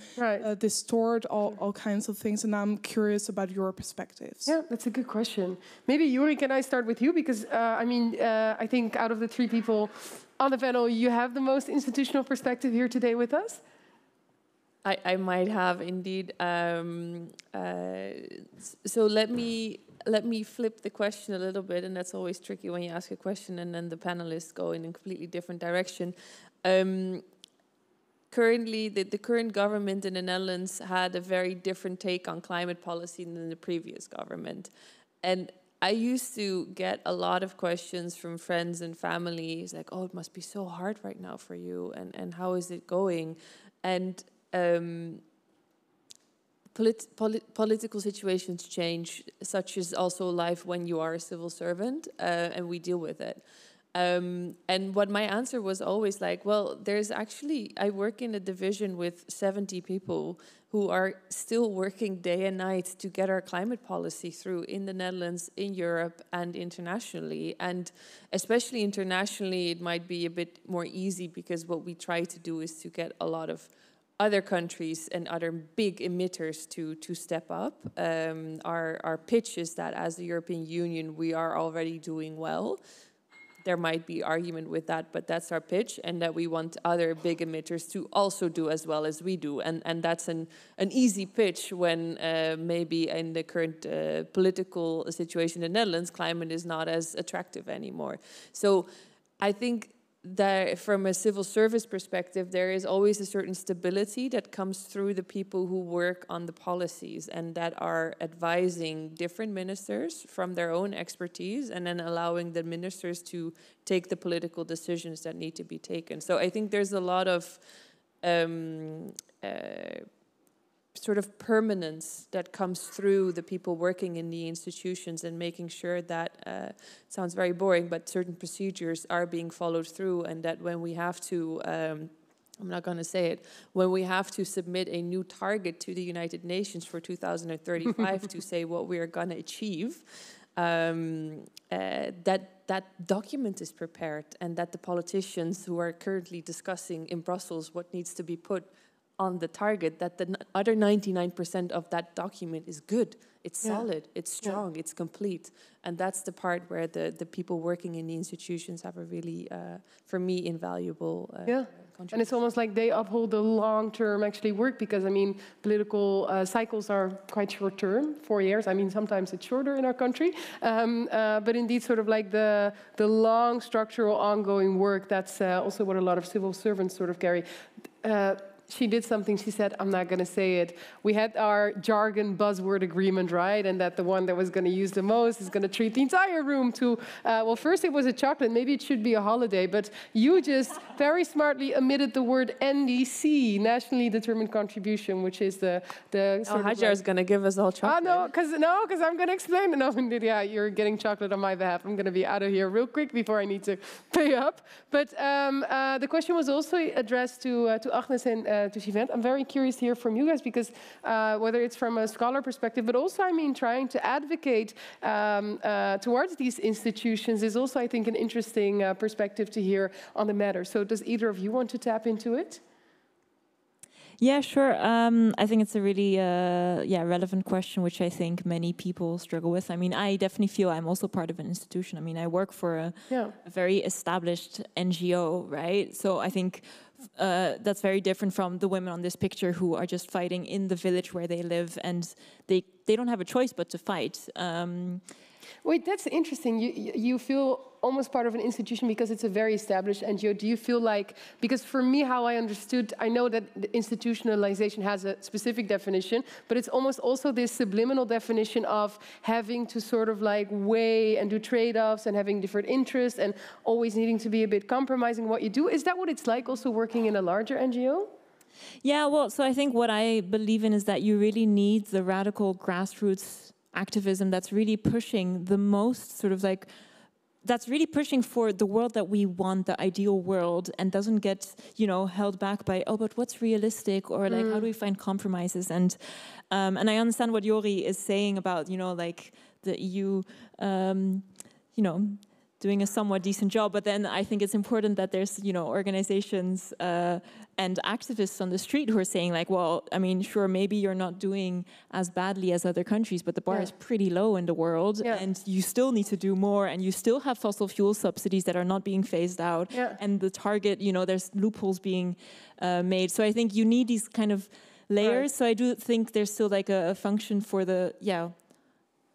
distort all kinds of things. And I'm curious about your perspectives. Yeah, that's a good question. Maybe, Yuri, can I start with you? Because, I think out of the 3 people on the panel, you have the most institutional perspective here today with us. I might have indeed. So let me flip the question a little bit, and that's always tricky when you ask a question and then the panelists go in a completely different direction. Currently, the current government in the Netherlands had a very different take on climate policy than the previous government. And I used to get a lot of questions from friends and families like, oh, it must be so hard right now for you, and how is it going? And political situations change, such as also life when you are a civil servant, and we deal with it. And what my answer was always like, well, I work in a division with 70 people who are still working day and night to get our climate policy through in the Netherlands, in Europe, and internationally. And especially internationally, it might be a bit more easy because what we try to do is to get a lot of other countries and other big emitters to step up. Our pitch is that as the European Union, we are already doing well. There might be argument with that, but that's our pitch, and that we want other big emitters to also do as well as we do. And that's an easy pitch when maybe in the current political situation in the Netherlands, climate is not as attractive anymore. So I think that from a civil service perspective, there is always a certain stability that comes through the people who work on the policies and that are advising different ministers from their own expertise and then allowing the ministers to take the political decisions that need to be taken. So I think there's a lot of sort of permanence that comes through the people working in the institutions and making sure that, it sounds very boring, but certain procedures are being followed through, and that when we have to, I'm not going to say it, when we have to submit a new target to the United Nations for 2035 to say what we are going to achieve, that document is prepared, and that the politicians who are currently discussing in Brussels what needs to be put on the target, that the other 99% of that document is good It's solid, it's strong, it's complete. And that's the part where the people working in the institutions have a really, for me, invaluable and it's almost like they uphold the long-term actually work, because I mean, political cycles are quite short-term, 4 years. I mean, sometimes it's shorter in our country, but indeed, sort of like the long structural ongoing work. That's also what a lot of civil servants sort of carry. She did something, she said, I'm not going to say it. We had our jargon buzzword agreement, right? And that the one that was going to use the most is going to treat the entire room to, well, first it was a chocolate, maybe it should be a holiday, but you just very smartly omitted the word NDC, Nationally Determined Contribution, which is the sort of Hajar is going to give us all chocolate. No, because I'm going to explain. No, indeed, yeah, you're getting chocolate on my behalf. I'm going to be out of here real quick before I need to pay up. But the question was also addressed to Agnes and to Shivent. I'm very curious to hear from you guys, because whether it's from a scholar perspective, but also, I mean, trying to advocate towards these institutions is also, I think, an interesting perspective to hear on the matter. So does either of you want to tap into it? Yeah, sure. I think it's a really relevant question, which I think many people struggle with. I mean, I definitely feel I'm also part of an institution. I mean, I work for a very established NGO, right? So I think that's very different from the women on this picture who are just fighting in the village where they live, and they don't have a choice but to fight. Wait, that's interesting. You feel almost part of an institution because it's a very established NGO. Do you feel like, because for me, how I understood, I know that the institutionalization has a specific definition, but it's almost also this subliminal definition of having to sort of like weigh and do trade-offs and having different interests and always needing to be a bit compromising what you do. Is that what it's like also working in a larger NGO? Yeah, well, so I think what I believe in is that you really need the radical grassroots activism that's really pushing the most sort of like, that's really pushing for the world that we want, the ideal world, and doesn't get, you know, held back by, oh, but what's realistic, or like, how do we find compromises? And I understand what Jori is saying about, you know, like the EU, you know, doing a somewhat decent job, but then I think it's important that there's, you know, organizations and activists on the street who are saying like, well, I mean, sure, maybe you're not doing as badly as other countries, but the bar is pretty low in the world, and you still need to do more, and you still have fossil fuel subsidies that are not being phased out, and the target, you know, there's loopholes being made. So I think you need these kind of layers. So I do think there's still like a function for the,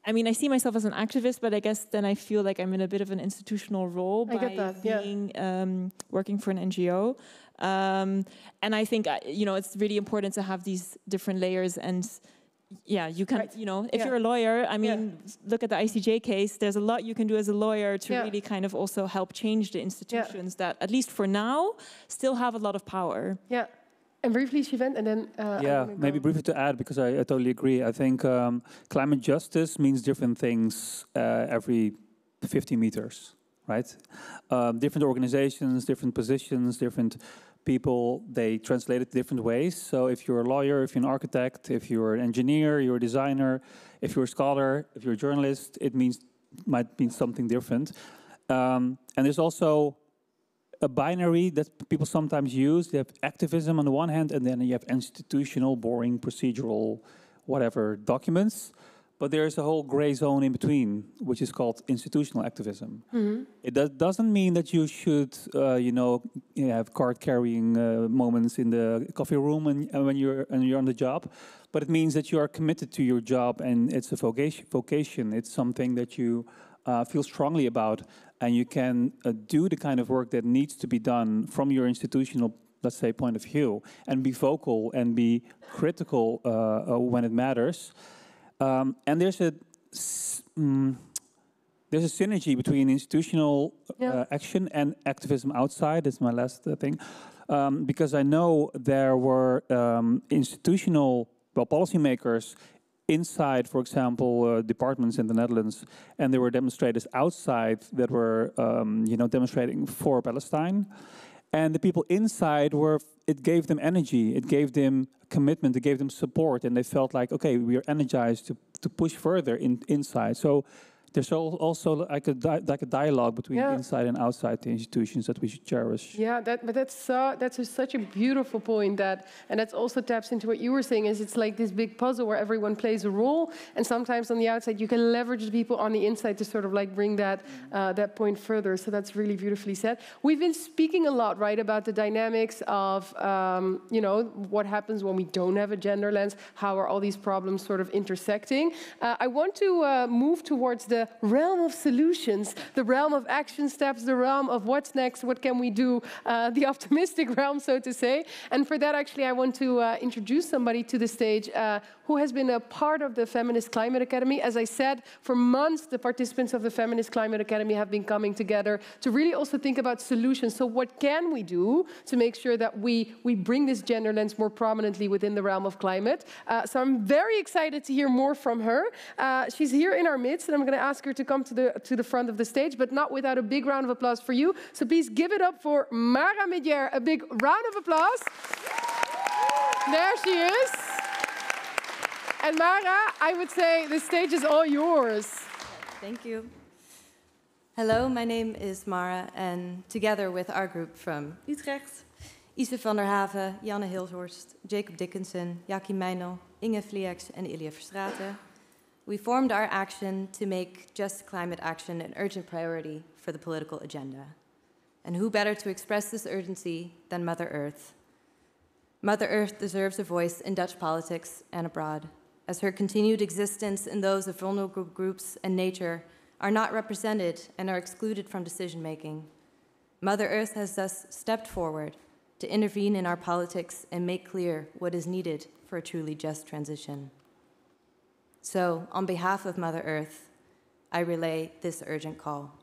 I mean, I see myself as an activist, but I guess then I feel like I'm in a bit of an institutional role by being working for an NGO. And I think, you know, it's really important to have these different layers. And you can, you know, if you're a lawyer, I mean, look at the ICJ case. There's a lot you can do as a lawyer to really kind of also help change the institutions that, at least for now, still have a lot of power. Yeah. And briefly, Shivent, and then... maybe briefly to add, because I totally agree. I think climate justice means different things every 50 meters, right? Different organizations, different positions, different people, they translate it different ways. So if you're a lawyer, if you're an architect, if you're an engineer, you're a designer, if you're a scholar, if you're a journalist, might mean something different. And there's also a binary that people sometimes use. You have activism on the one hand, and then you have institutional, boring, procedural, whatever documents. But there's a whole gray zone in between, which is called institutional activism. It doesn't mean that you should, you know, have card-carrying moments in the coffee room when you're on the job. But it means that you are committed to your job, and it's a vocation. It's something that you feel strongly about, and you can do the kind of work that needs to be done from your institutional, let's say, point of view, and be vocal and be critical when it matters. And there's a synergy between institutional action and activism outside. That's my last thing, because I know there were institutional policymakers inside, for example, departments in the Netherlands, and there were demonstrators outside that were, you know, demonstrating for Palestine. And the people inside it gave them energy, it gave them commitment, it gave them support, and they felt like, okay, we are energized to push further inside. So there's also like a dialogue between inside and outside the institutions that we should cherish. Yeah, but that's such a beautiful point, and that's also taps into what you were saying, is it's like this big puzzle where everyone plays a role, and sometimes on the outside you can leverage the people on the inside to sort of like bring that point further. So that's really beautifully said. We've been speaking a lot, right, about the dynamics of you know, what happens when we don't have a gender lens, how are all these problems sort of intersecting. I want to move towards the realm of solutions, the realm of action steps, the realm of what's next, what can we do, the optimistic realm, so to say. And for that, actually, I want to introduce somebody to the stage who has been a part of the Feminist Climate Academy. As I said, for months, the participants of the Feminist Climate Academy have been coming together to really also think about solutions. So what can we do to make sure that we bring this gender lens more prominently within the realm of climate? So I'm very excited to hear more from her. She's here in our midst, and I'm going to ask her to come to the front of the stage, but not without a big round of applause for you. So please give it up for Mara Medier. A big round of applause. There she is. And Mara, I would say the stage is all yours. Thank you. Hello, my name is Mara, and together with our group from Utrecht, Ise van der Haven, Janne Hilshorst, Jacob Dickinson, Jackie Meinel, Inge Vlieks, and Ilja Verstraeten, we formed our action to make just climate action an urgent priority for the political agenda. And who better to express this urgency than Mother Earth? Mother Earth deserves a voice in Dutch politics and abroad, as her continued existence and those of vulnerable groups and nature are not represented and are excluded from decision-making. Mother Earth has thus stepped forward to intervene in our politics and make clear what is needed for a truly just transition. So, on behalf of Mother Earth, I relay this urgent call.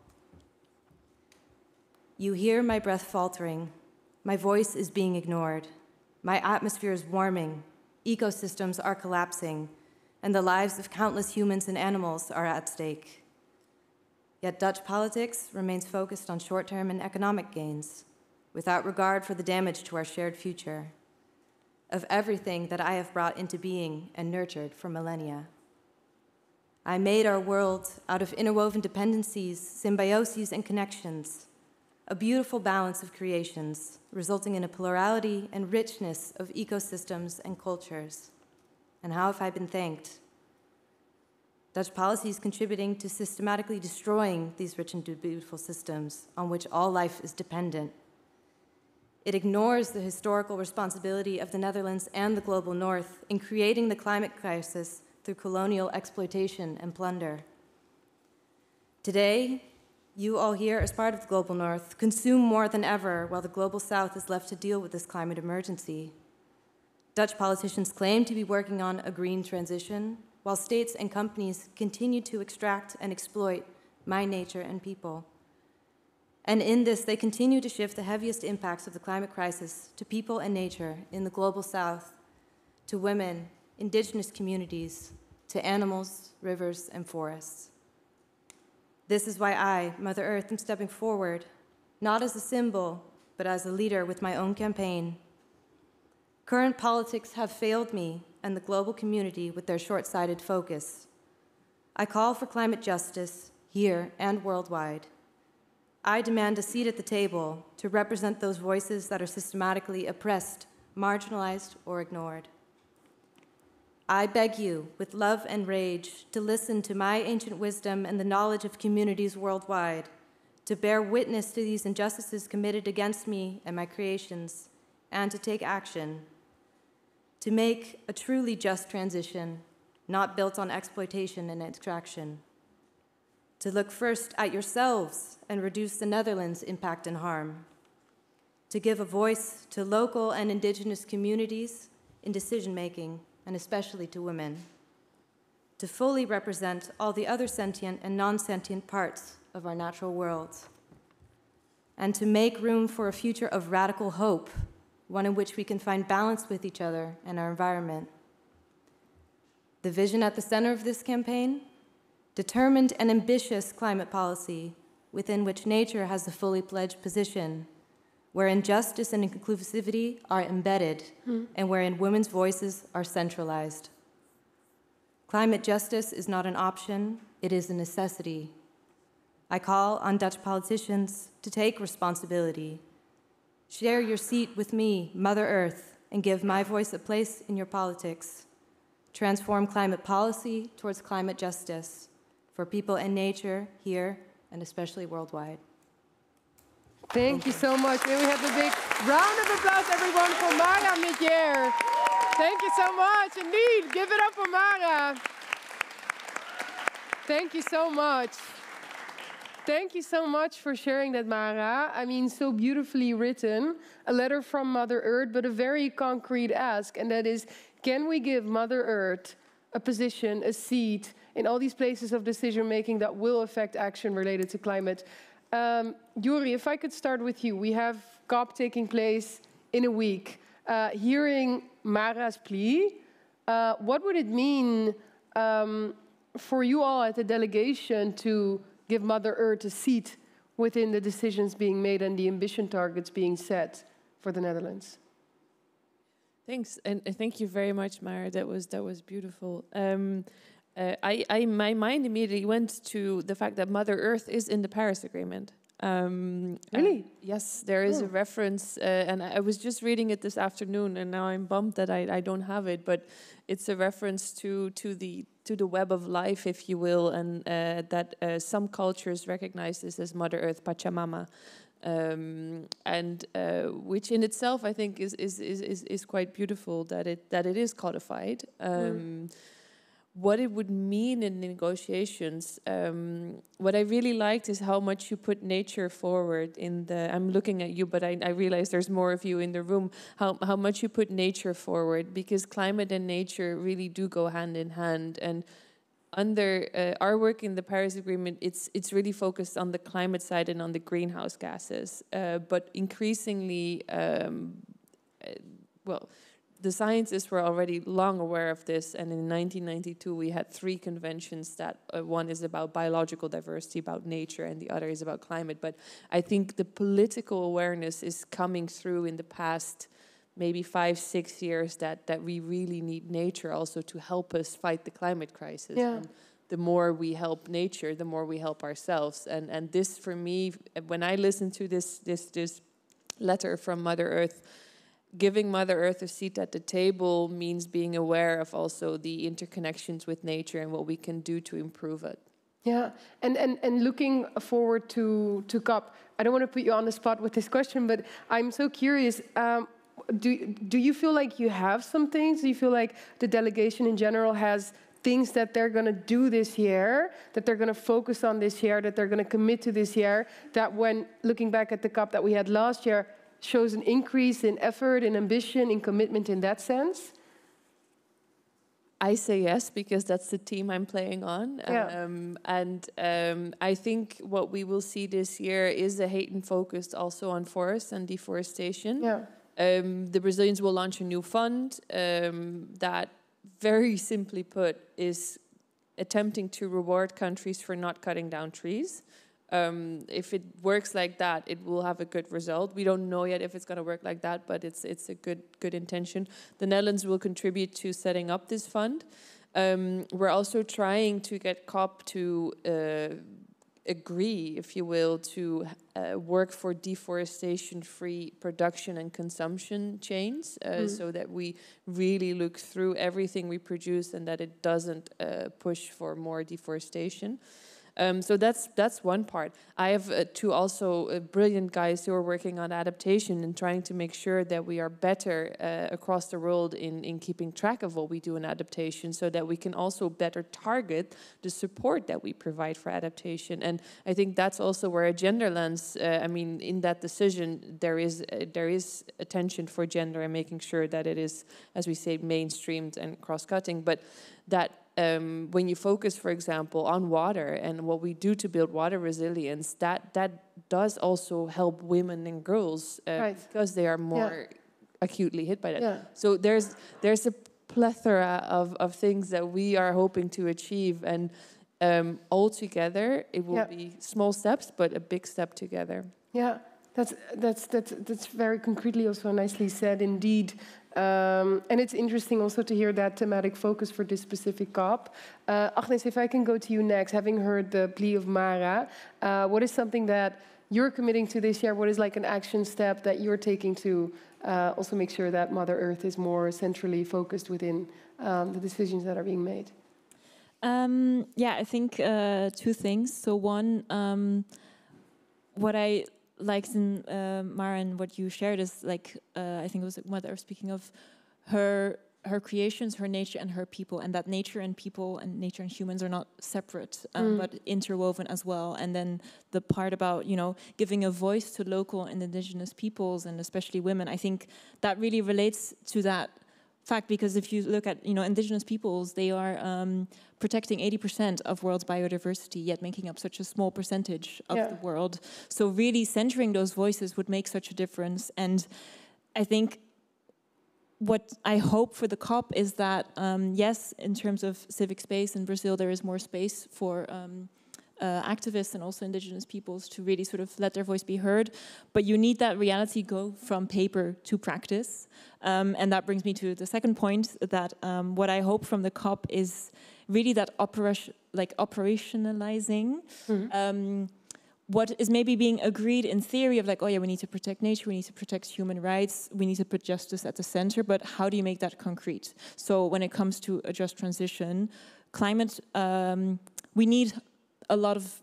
You hear my breath faltering, my voice is being ignored, my atmosphere is warming, ecosystems are collapsing, and the lives of countless humans and animals are at stake. Yet Dutch politics remains focused on short-term and economic gains, without regard for the damage to our shared future, of everything that I have brought into being and nurtured for millennia. I made our world out of interwoven dependencies, symbioses, and connections, a beautiful balance of creations, resulting in a plurality and richness of ecosystems and cultures. And how have I been thanked? Dutch policies contributing to systematically destroying these rich and beautiful systems on which all life is dependent. It ignores the historical responsibility of the Netherlands and the global North in creating the climate crisis through colonial exploitation and plunder. Today, you all here, as part of the global North, consume more than ever while the global South is left to deal with this climate emergency. Dutch politicians claim to be working on a green transition, while states and companies continue to extract and exploit my nature and people. And in this, they continue to shift the heaviest impacts of the climate crisis to people and nature in the global South, to women, indigenous communities, to animals, rivers, and forests. This is why I, Mother Earth, am stepping forward, not as a symbol, but as a leader with my own campaign. Current politics have failed me and the global community with their short-sighted focus. I call for climate justice here and worldwide. I demand a seat at the table to represent those voices that are systematically oppressed, marginalized, or ignored. I beg you, with love and rage, to listen to my ancient wisdom and the knowledge of communities worldwide, to bear witness to these injustices committed against me and my creations, and to take action, to make a truly just transition, not built on exploitation and extraction, to look first at yourselves and reduce the Netherlands' impact and harm, to give a voice to local and indigenous communities in decision-making, and especially to women, to fully represent all the other sentient and non-sentient parts of our natural world, and to make room for a future of radical hope, one in which we can find balance with each other and our environment. The vision at the center of this campaign: determined and ambitious climate policy within which nature has a fully pledged position, wherein justice and inclusivity are embedded, and wherein women's voices are centralized. Climate justice is not an option, it is a necessity. I call on Dutch politicians to take responsibility. Share your seat with me, Mother Earth, and give my voice a place in your politics. Transform climate policy towards climate justice for people and nature here and especially worldwide. Thank you so much. May we have a big round of applause, everyone, for Mara Midjer. Thank you so much. Indeed, give it up for Mara. Thank you so much. Thank you so much for sharing that, Mara. I mean, so beautifully written. A letter from Mother Earth, but a very concrete ask, and that is, can we give Mother Earth a position, a seat in all these places of decision-making that will affect action related to climate? Yuri, if I could start with you. We have COP taking place in a week. Hearing Mara's plea, what would it mean for you all at the delegation to give Mother Earth a seat within the decisions being made and the ambition targets being set for the Netherlands? Thanks, and thank you very much, Mara. That was beautiful. My mind immediately went to the fact that Mother Earth is in the Paris Agreement. Really? Yes, there is a reference, and I was just reading it this afternoon, and now I'm bummed that I don't have it. But it's a reference to the web of life, if you will, and that some cultures recognize this as Mother Earth, Pachamama. And which in itself I think is quite beautiful that it is codified. What it would mean in negotiations, what I really liked is how much you put nature forward in the. I'm looking at you, but I realize there's more of you in the room. How much you put nature forward, because climate and nature really do go hand in hand. And under our work in the Paris Agreement, it's really focused on the climate side and on the greenhouse gases. But increasingly, the scientists were already long aware of this, and in 1992 we had 3 conventions that one is about biological diversity, about nature, and the other is about climate. But I think the political awareness is coming through in the past maybe 5-6 years that we really need nature also to help us fight the climate crisis. Yeah. And the more we help nature, the more we help ourselves. And this, for me, when I listen to this letter from Mother Earth, giving Mother Earth a seat at the table means being aware of also the interconnections with nature and what we can do to improve it. Yeah, and looking forward to COP, I don't want to put you on the spot with this question, but I'm so curious. Do you feel like you have some things? Do you feel like the delegation in general has things that they're going to do this year, that they're going to focus on this year, that they're going to commit to this year, that when looking back at the COP that we had last year, shows an increase in effort, in ambition, in commitment in that sense? I say yes, because that's the team I'm playing on. Yeah. I think what we will see this year is a heightened focus also on forests and deforestation. Yeah. The Brazilians will launch a new fund that, very simply put, is attempting to reward countries for not cutting down trees. If it works like that, it will have a good result. We don't know yet if it's going to work like that, but it's a good intention. The Netherlands will contribute to setting up this fund. We're also trying to get COP to agree, if you will, to work for deforestation-free production and consumption chains, so that we really look through everything we produce and that it doesn't push for more deforestation. So that's one part. I have 2 also brilliant guys who are working on adaptation and trying to make sure that we are better across the world in keeping track of what we do in adaptation, so that we can also better target the support that we provide for adaptation. And I think that's also where a gender lens, in that decision, there is attention for gender and making sure that it is, as we say, mainstreamed and cross-cutting, but that when you focus, for example, on water and what we do to build water resilience, that does also help women and girls because they are more acutely hit by that. Yeah. So there's a plethora of things that we are hoping to achieve, and all together it will be small steps, but a big step together. Yeah. That's very concretely also nicely said indeed. And it's interesting also to hear that thematic focus for this specific COP. Agnes, if I can go to you next, having heard the plea of Mara, what is something that you're committing to this year? What is like an action step that you're taking to also make sure that Mother Earth is more centrally focused within the decisions that are being made? Yeah, I think two things. So one, what I liked in Mara and what you shared is like, I think it was Mother speaking of her creations, her nature and her people, and that nature and people and nature and humans are not separate, but interwoven as well. And then the part about, you know, giving a voice to local and indigenous peoples and especially women, I think that really relates to that fact, because if you look at, you know, indigenous peoples, they are protecting 80% of world's biodiversity, yet making up such a small percentage of the world. So really centering those voices would make such a difference. And I think what I hope for the COP is that, yes, in terms of civic space in Brazil, there is more space for activists and also indigenous peoples to really sort of let their voice be heard. But you need that reality go from paper to practice. And that brings me to the second point, that what I hope from the COP is really that operationalizing what is maybe being agreed in theory of like, oh yeah, we need to protect nature, we need to protect human rights, we need to put justice at the center, but how do you make that concrete? So when it comes to a just transition, climate, we need a lot of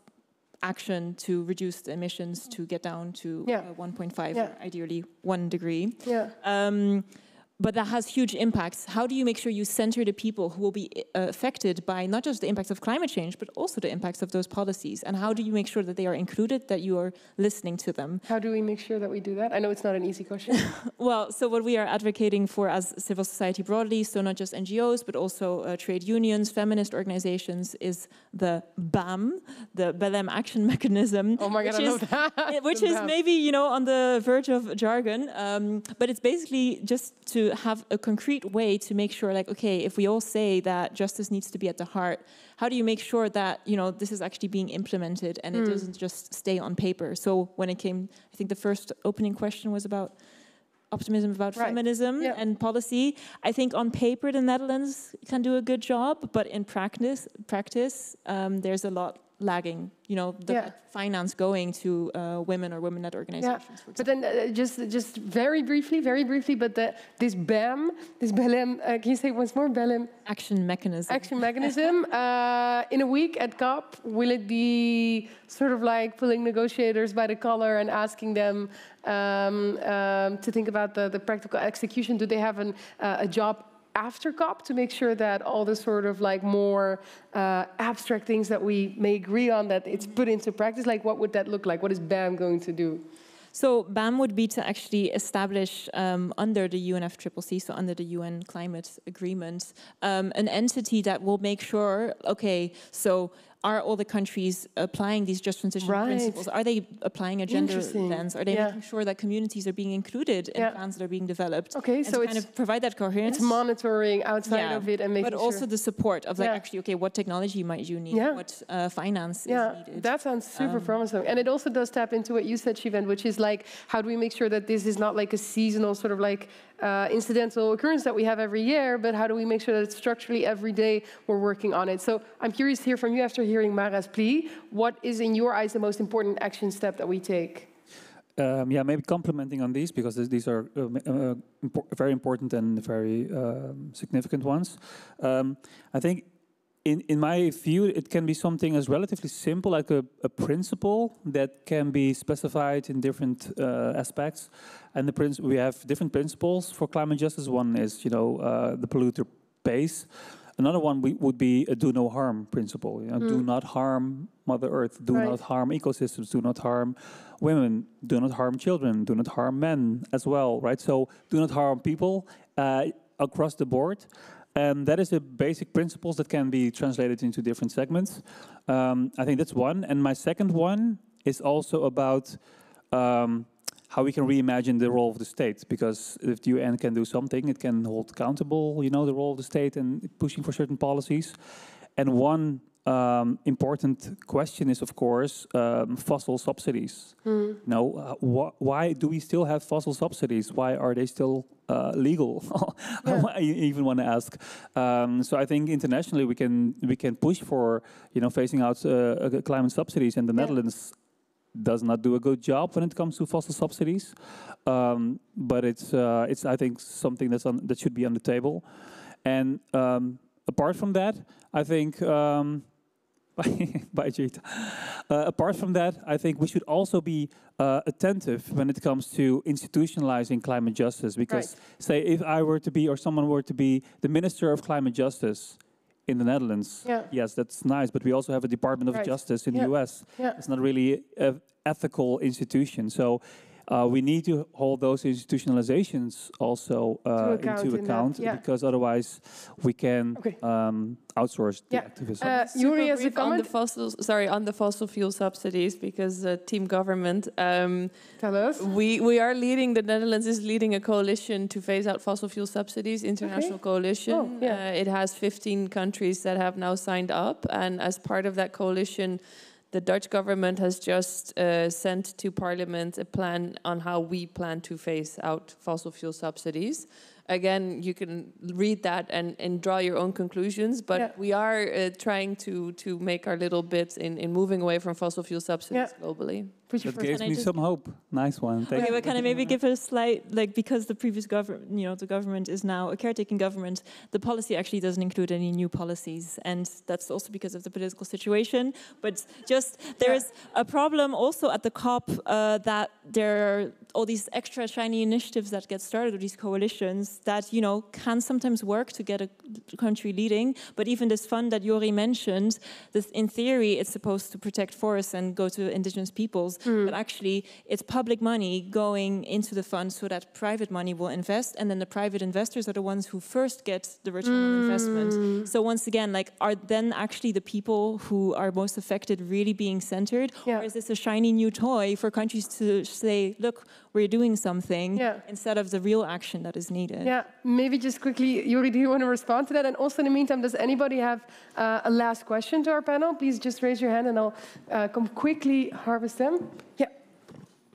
action to reduce the emissions to get down to 1.5, or ideally 1 degree. But that has huge impacts. How do you make sure you center the people who will be affected by not just the impacts of climate change, but also the impacts of those policies? And how do you make sure that they are included, that you are listening to them? How do we make sure that we do that? I know it's not an easy question. Well, so what we are advocating for as civil society broadly, so not just NGOs, but also trade unions, feminist organizations, is the BAM, the Belém Action Mechanism. Oh my God, I love that. Which is maybe, you know, on the verge of jargon, but it's basically just to have a concrete way to make sure, like, okay, if we all say that justice needs to be at the heart, how do you make sure that, you know, this is actually being implemented and it doesn't just stay on paper? So when it came, I think the first opening question was about optimism about feminism and policy. I think on paper the Netherlands can do a good job, but in practice there's a lot lagging, you know, the finance going to women or women-led organizations. But then just very briefly, but this Belém, can you say it once more? Belém Action Mechanism. Action Mechanism. In a week at COP, will it be sort of like pulling negotiators by the collar and asking them to think about the practical execution? Do they have a job after COP to make sure that all the sort of like more abstract things that we may agree on, that it's put into practice? Like, what would that look like? What is BAM going to do? So BAM would be to actually establish under the UNFCCC, so under the UN Climate Agreement, an entity that will make sure, okay, so are all the countries applying these just transition principles? Are they applying a gender lens? Are they making sure that communities are being included in plans that are being developed? Okay, and so to kind of provide that coherence. It's monitoring outside of it and making but also the support of like, actually, okay, what technology might you need? What finance is needed? That sounds super promising. And it also does tap into what you said, Shivan, which is like, how do we make sure that this is not like a seasonal sort of like incidental occurrence that we have every year, but how do we make sure that structurally every day we're working on it? So I'm curious to hear from you after hearing Mara's plea. What is in your eyes the most important action step that we take? Yeah, maybe complementing on these, because these are very important and very significant ones. I think in my view, it can be something as relatively simple, like a principle that can be specified in different aspects. And we have different principles for climate justice. One is, you know, the polluter pays. Another one would be a do no harm principle. You know, do not harm Mother Earth, do not harm ecosystems, do not harm women, do not harm children, do not harm men as well, right? So do not harm people across the board. And that is the basic principles that can be translated into different segments. I think that's one. And my second one is also about how we can reimagine the role of the state. Because if the UN can do something, it can hold accountable, you know, the role of the state and pushing for certain policies. And one important question is, of course, fossil subsidies. Why do we still have fossil subsidies? Why are they still legal? I even want to ask. So I think internationally we can push for phasing out climate subsidies, and the Netherlands does not do a good job when it comes to fossil subsidies. But it's I think something that should be on the table. And apart from that, I think. Apart from that, I think we should also be attentive when it comes to institutionalizing climate justice. Because, say, if I were to be, or someone were to be, the Minister of Climate Justice in the Netherlands, yes, that's nice. But we also have a Department of Justice in the US. It's not really an ethical institution. So we need to hold those institutionalizations also into account because otherwise we can outsource the activism. Yuri, as a comment on the fossil fuel subsidies, because team government. Tell us. We are leading. The Netherlands is leading a coalition to phase out fossil fuel subsidies. International coalition. It has 15 countries that have now signed up, and as part of that coalition, the Dutch government has just sent to Parliament a plan on how we plan to phase out fossil fuel subsidies. Again, you can read that and draw your own conclusions, but we are trying to make our little bit in moving away from fossil fuel subsidies globally. That gives me some hope. Nice one. Thank you. But can I maybe give a slight, because the previous government, the government is now a caretaking government, the policy actually doesn't include any new policies. And that's also because of the political situation. But just, there's a problem also at the COP that there are all these extra shiny initiatives that get started, or these coalitions that, can sometimes work to get a country leading. But even this fund that Yuri mentioned, in theory, it's supposed to protect forests and go to indigenous peoples. But actually, it's public money going into the fund so that private money will invest, and then the private investors are the ones who first get the return on investment. So once again, are then actually the people who are most affected really being centered, or is this a shiny new toy for countries to say, look, we're doing something, instead of the real action that is needed? Yeah, maybe just quickly, Yuri, do you want to respond to that? And also in the meantime, does anybody have a last question to our panel? Please just raise your hand and I'll come quickly harvest them. Yeah.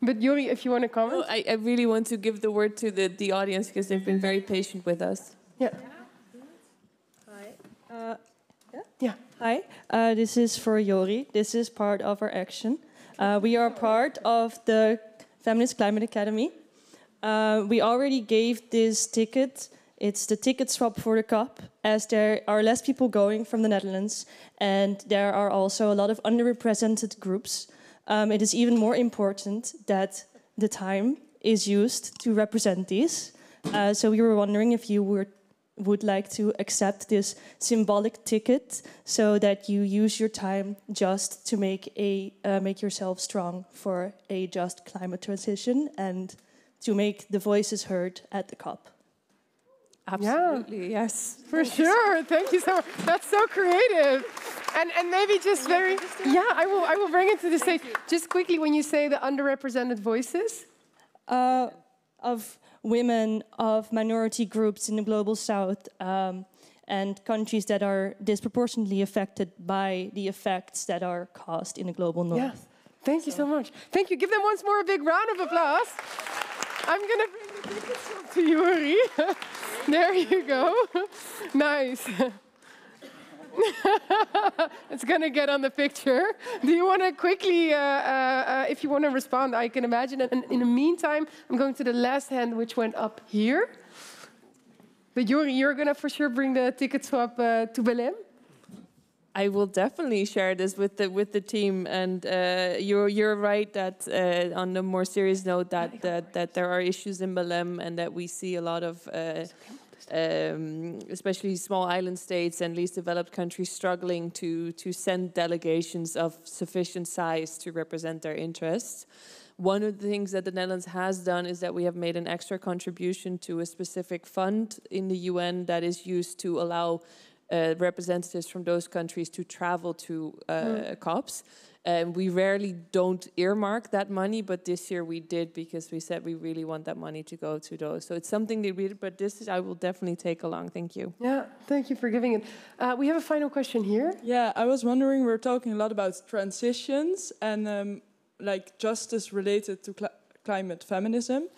But Yuri, if you want to comment. I really want to give the word to the audience because they've been very patient with us. Yeah. Hi. Hi. This is for Yuri. This is part of our action. We are part of the Feminist Climate Academy. We already gave this ticket. It's the ticket swap for the COP, as there are less people going from the Netherlands, and there are also a lot of underrepresented groups. It is even more important that the time is used to represent these. So we were wondering if you would like to accept this symbolic ticket so that you use your time just to make yourself strong for a just climate transition and to make the voices heard at the COP. Absolutely, yes. For sure. Thank you so much. That's so creative. And maybe just very, I will bring it to the stage. Just quickly, when you say the underrepresented voices? Of women, of minority groups in the global south, and countries that are disproportionately affected by the effects that are caused in the global north. Yeah. Thank you so much. Thank you. Give them once more a big round of applause. I'm going to bring the tickets up to Yuri. There you go. Nice. It's going to get on the picture. Do you want to quickly, if you want to respond, I can imagine. And in the meantime, I'm going to the last hand, which went up here. But Yuri, you're going to for sure bring the ticket swap to Belém? I will definitely share this with the team, and you're right that on the more serious note that there are issues in Belém, and that we see a lot of especially small island states and least developed countries struggling to send delegations of sufficient size to represent their interests. One of the things that the Netherlands has done is that we have made an extra contribution to a specific fund in the UN that is used to allow representatives from those countries to travel to COPs. And we rarely don't earmark that money, but this year we did because we said we really want that money to go to those. So it's something that we did, but I will definitely take along. Thank you. Yeah, thank you for giving it. We have a final question here. Yeah, I was wondering, we're talking a lot about transitions and like justice related to climate feminism.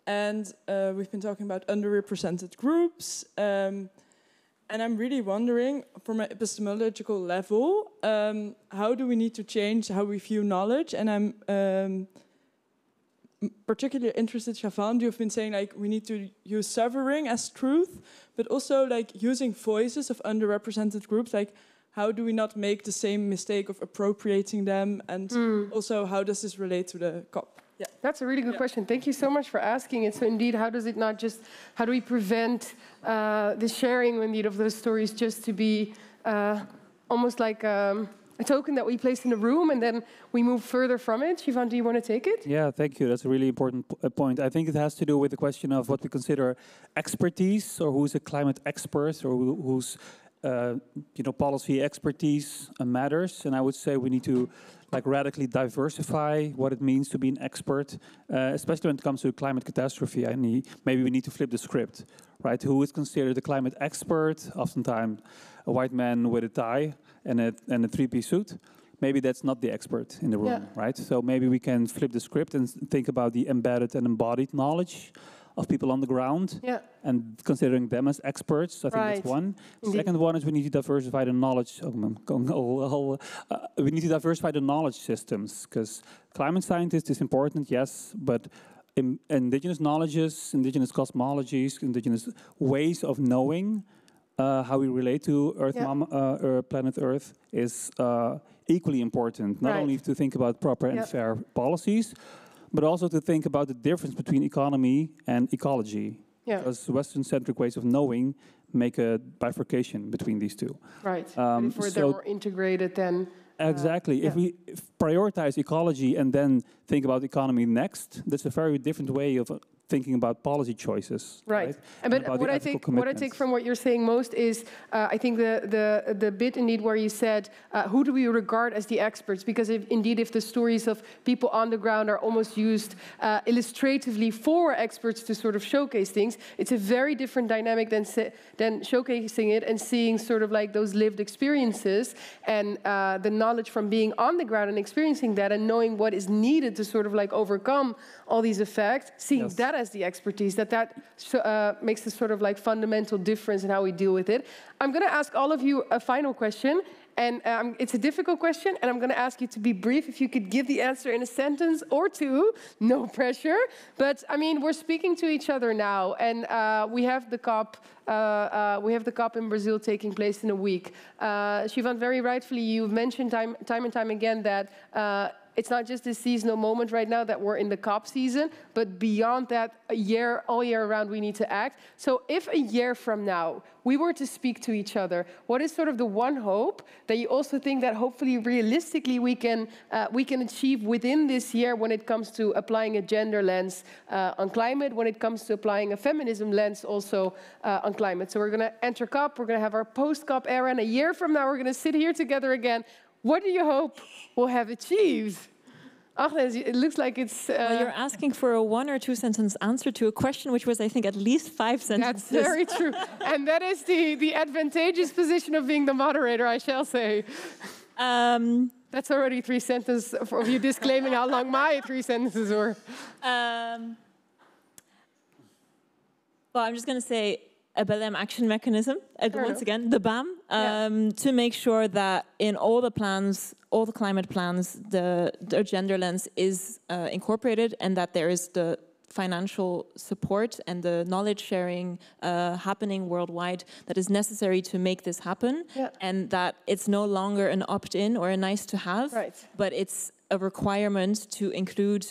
And we've been talking about underrepresented groups. And I'm really wondering, from an epistemological level, how do we need to change how we view knowledge? And I'm particularly interested, Siobhan, you've been saying like we need to use suffering as truth, but also like using voices of underrepresented groups. Like, how do we not make the same mistake of appropriating them? And also, how does this relate to the COP? Yeah, that's a really good question. Thank you so much for asking it. So indeed, how do we prevent the sharing indeed of those stories just to be almost like a token that we place in a room and then we move further from it? Siobhan, do you want to take it? Yeah, thank you. That's a really important point. I think it has to do with the question of what we consider expertise, or who's a climate expert, or who's policy expertise matters. And I would say we need to radically diversify what it means to be an expert, especially when it comes to climate catastrophe. Maybe we need to flip the script, right? Who is considered a climate expert? Oftentimes a white man with a tie and a three-piece suit. Maybe that's not the expert in the room, right? So maybe we can flip the script and think about the embedded and embodied knowledge of people on the ground, and considering them as experts. I think that's one. Indeed. Second one is we need to diversify the knowledge. We need to diversify the knowledge systems, because climate scientists is important, yes, but indigenous knowledges, indigenous cosmologies, indigenous ways of knowing how we relate to planet Earth is equally important. Not only to think about proper and fair policies, but also to think about the difference between economy and ecology. Yeah. Because Western-centric ways of knowing make a bifurcation between these two. Right. If they're more integrated, then... Exactly. If we prioritize ecology and then think about economy next, that's a very different way of thinking about policy choices. Right. But what I take from what you're saying most is, I think the bit indeed where you said, who do we regard as the experts? Because if the stories of people on the ground are almost used illustratively for experts to sort of showcase things, it's a very different dynamic than showcasing it and seeing sort of like those lived experiences and the knowledge from being on the ground and experiencing that and knowing what is needed to sort of like overcome all these effects, seeing that as the expertise, that makes a sort of like fundamental difference in how we deal with it. I'm going to ask all of you a final question, and it's a difficult question, and I'm going to ask you to be brief. If you could give the answer in a sentence or two, no pressure. But I mean, we're speaking to each other now, and we have the COP. We have the COP in Brazil taking place in a week. Siobhan, very rightfully, you've mentioned time and time again that it's not just this seasonal moment right now that we're in the COP season, but beyond that, all year round, we need to act. So if a year from now we were to speak to each other, what is sort of the one hope that you also think that hopefully realistically we can achieve within this year when it comes to applying a gender lens on climate, when it comes to applying a feminism lens also on climate? So we're going to enter COP, we're going to have our post-COP era, and a year from now we're going to sit here together again. What do you hope we'll have achieved? Agnes, it looks like it's... Well, you're asking for a 1 or 2 sentence answer to a question which was, I think, at least 5 sentences. That's very true. And that is the advantageous position of being the moderator, I shall say. That's already 3 sentences of you disclaiming how long my 3 sentences were. Well, I'm just going to say a BLM action mechanism, once again, the BAM, to make sure that in all the plans, all the climate plans, the gender lens is incorporated, and that there is the financial support and the knowledge sharing happening worldwide that is necessary to make this happen, and that it's no longer an opt-in or a nice to have, but it's a requirement to include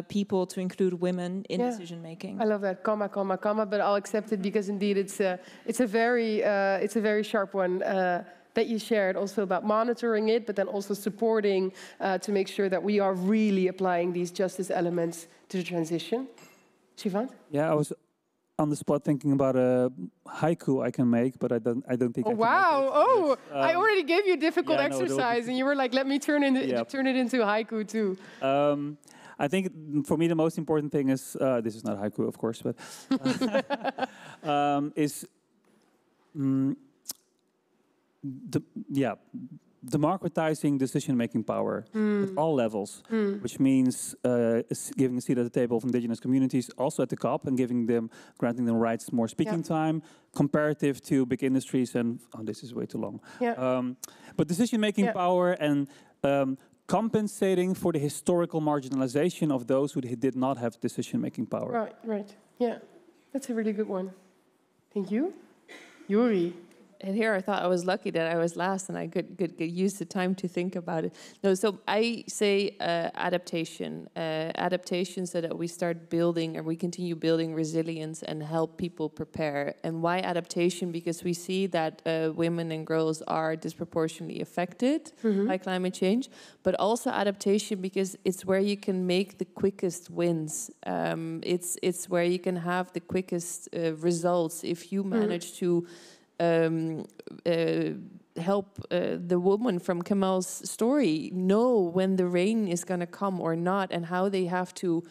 people, to include women in decision making. I love that, comma, comma, comma, but I'll accept it because indeed it's a very sharp one that you shared, also about monitoring it, but then also supporting to make sure that we are really applying these justice elements to the transition. Siobhan? Yeah, on the spot thinking about a haiku I can make, but I don't think. Oh, I can wow! Make it. Oh, Yes. I already gave you a difficult exercise, and you were like, "Let me turn it into a haiku too." I think for me the most important thing is this is not haiku, of course, but is democratizing decision-making power at all levels, which means giving a seat at the table of indigenous communities, also at the COP, and granting them rights, more speaking time, comparative to big industries, and this is way too long. But decision-making power and compensating for the historical marginalization of those who did not have decision-making power. Right. Yeah, that's a really good one. Thank you, Yuri. And here I thought I was lucky that I was last and I could use the time to think about it. No, so I say adaptation. Adaptation so that we start building and we continue building resilience and help people prepare. And why adaptation? Because we see that women and girls are disproportionately affected by climate change. But also adaptation because it's where you can make the quickest wins. It's where you can have the quickest results if you manage to help the woman from Kamal's story know when the rain is going to come or not and how they have to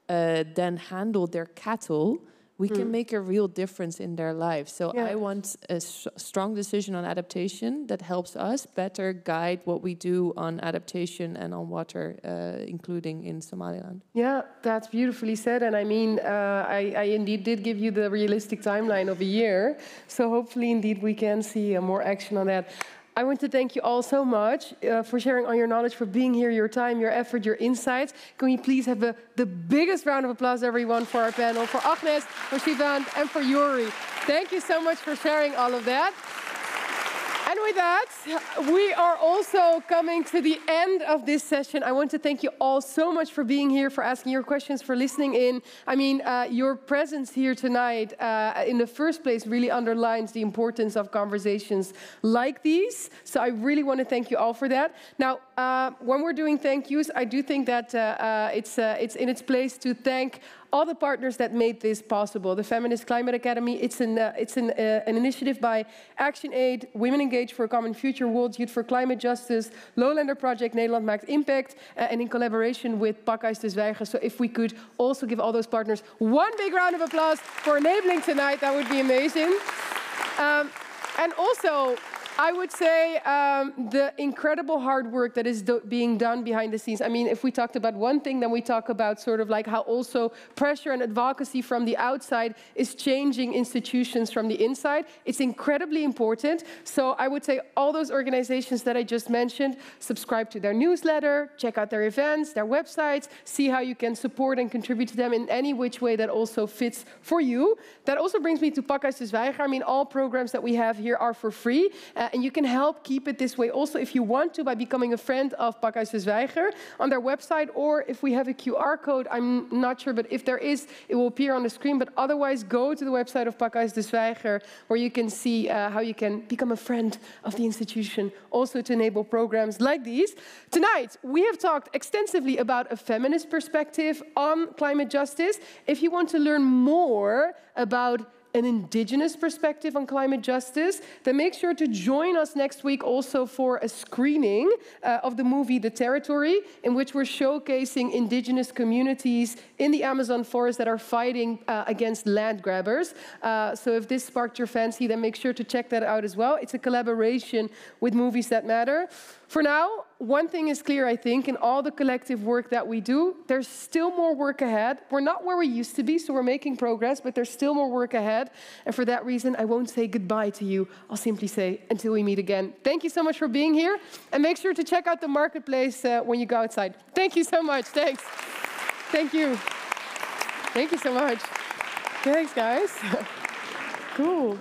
then handle their cattle, we can make a real difference in their lives. So I want a strong decision on adaptation that helps us better guide what we do on adaptation and on water, including in Somaliland. Yeah, that's beautifully said. And I mean, I indeed did give you the realistic timeline of a year. So hopefully, indeed, we can see more action on that. I want to thank you all so much for sharing all your knowledge, for being here, your time, your effort, your insights. Can we please have the biggest round of applause, everyone, for our panel, for Agnes, for Sivan, and for Yuri. Thank you so much for sharing all of that. And with that, we are also coming to the end of this session. I want to thank you all so much for being here, for asking your questions, for listening in. I mean, your presence here tonight, in the first place, really underlines the importance of conversations like these. So I really want to thank you all for that. Now, when we're doing thank yous, I do think that it's in its place to thank all the partners that made this possible. The Feminist Climate Academy, it's an initiative by ActionAid, Women Engage for a Common Future, World Youth for Climate Justice, Lowlander Project, Nederland Maakt Impact, and in collaboration with Pakhuis de Zwijger. So if we could also give all those partners one big round of applause for enabling tonight, that would be amazing. And also, I would say the incredible hard work that is being done behind the scenes. I mean, if we talked about one thing, then we talk about sort of like how also pressure and advocacy from the outside is changing institutions from the inside. It's incredibly important. So I would say all those organizations that I just mentioned, subscribe to their newsletter, check out their events, their websites, see how you can support and contribute to them in any which way that also fits for you. That also brings me to Pakhuis de Zwijger. I mean, all programs that we have here are for free. And you can help keep it this way also if you want to by becoming a friend of Pakhuis de Zwijger on their website, or if we have a QR code, I'm not sure, but if there is, it will appear on the screen. But otherwise, go to the website of Pakhuis de Zwijger where you can see how you can become a friend of the institution, also to enable programs like these. Tonight, we have talked extensively about a feminist perspective on climate justice. If you want to learn more about an indigenous perspective on climate justice, then make sure to join us next week also for a screening of the movie The Territory, in which we're showcasing indigenous communities in the Amazon forest that are fighting against land grabbers. So if this sparked your fancy, then make sure to check that out as well. It's a collaboration with Movies That Matter. For now, one thing is clear, I think, in all the collective work that we do, there's still more work ahead. We're not where we used to be, so we're making progress, but there's still more work ahead. And for that reason, I won't say goodbye to you. I'll simply say until we meet again. Thank you so much for being here. And make sure to check out the marketplace when you go outside. Thank you so much. Thanks. Thank you. Thank you so much. Thanks, guys. Cool.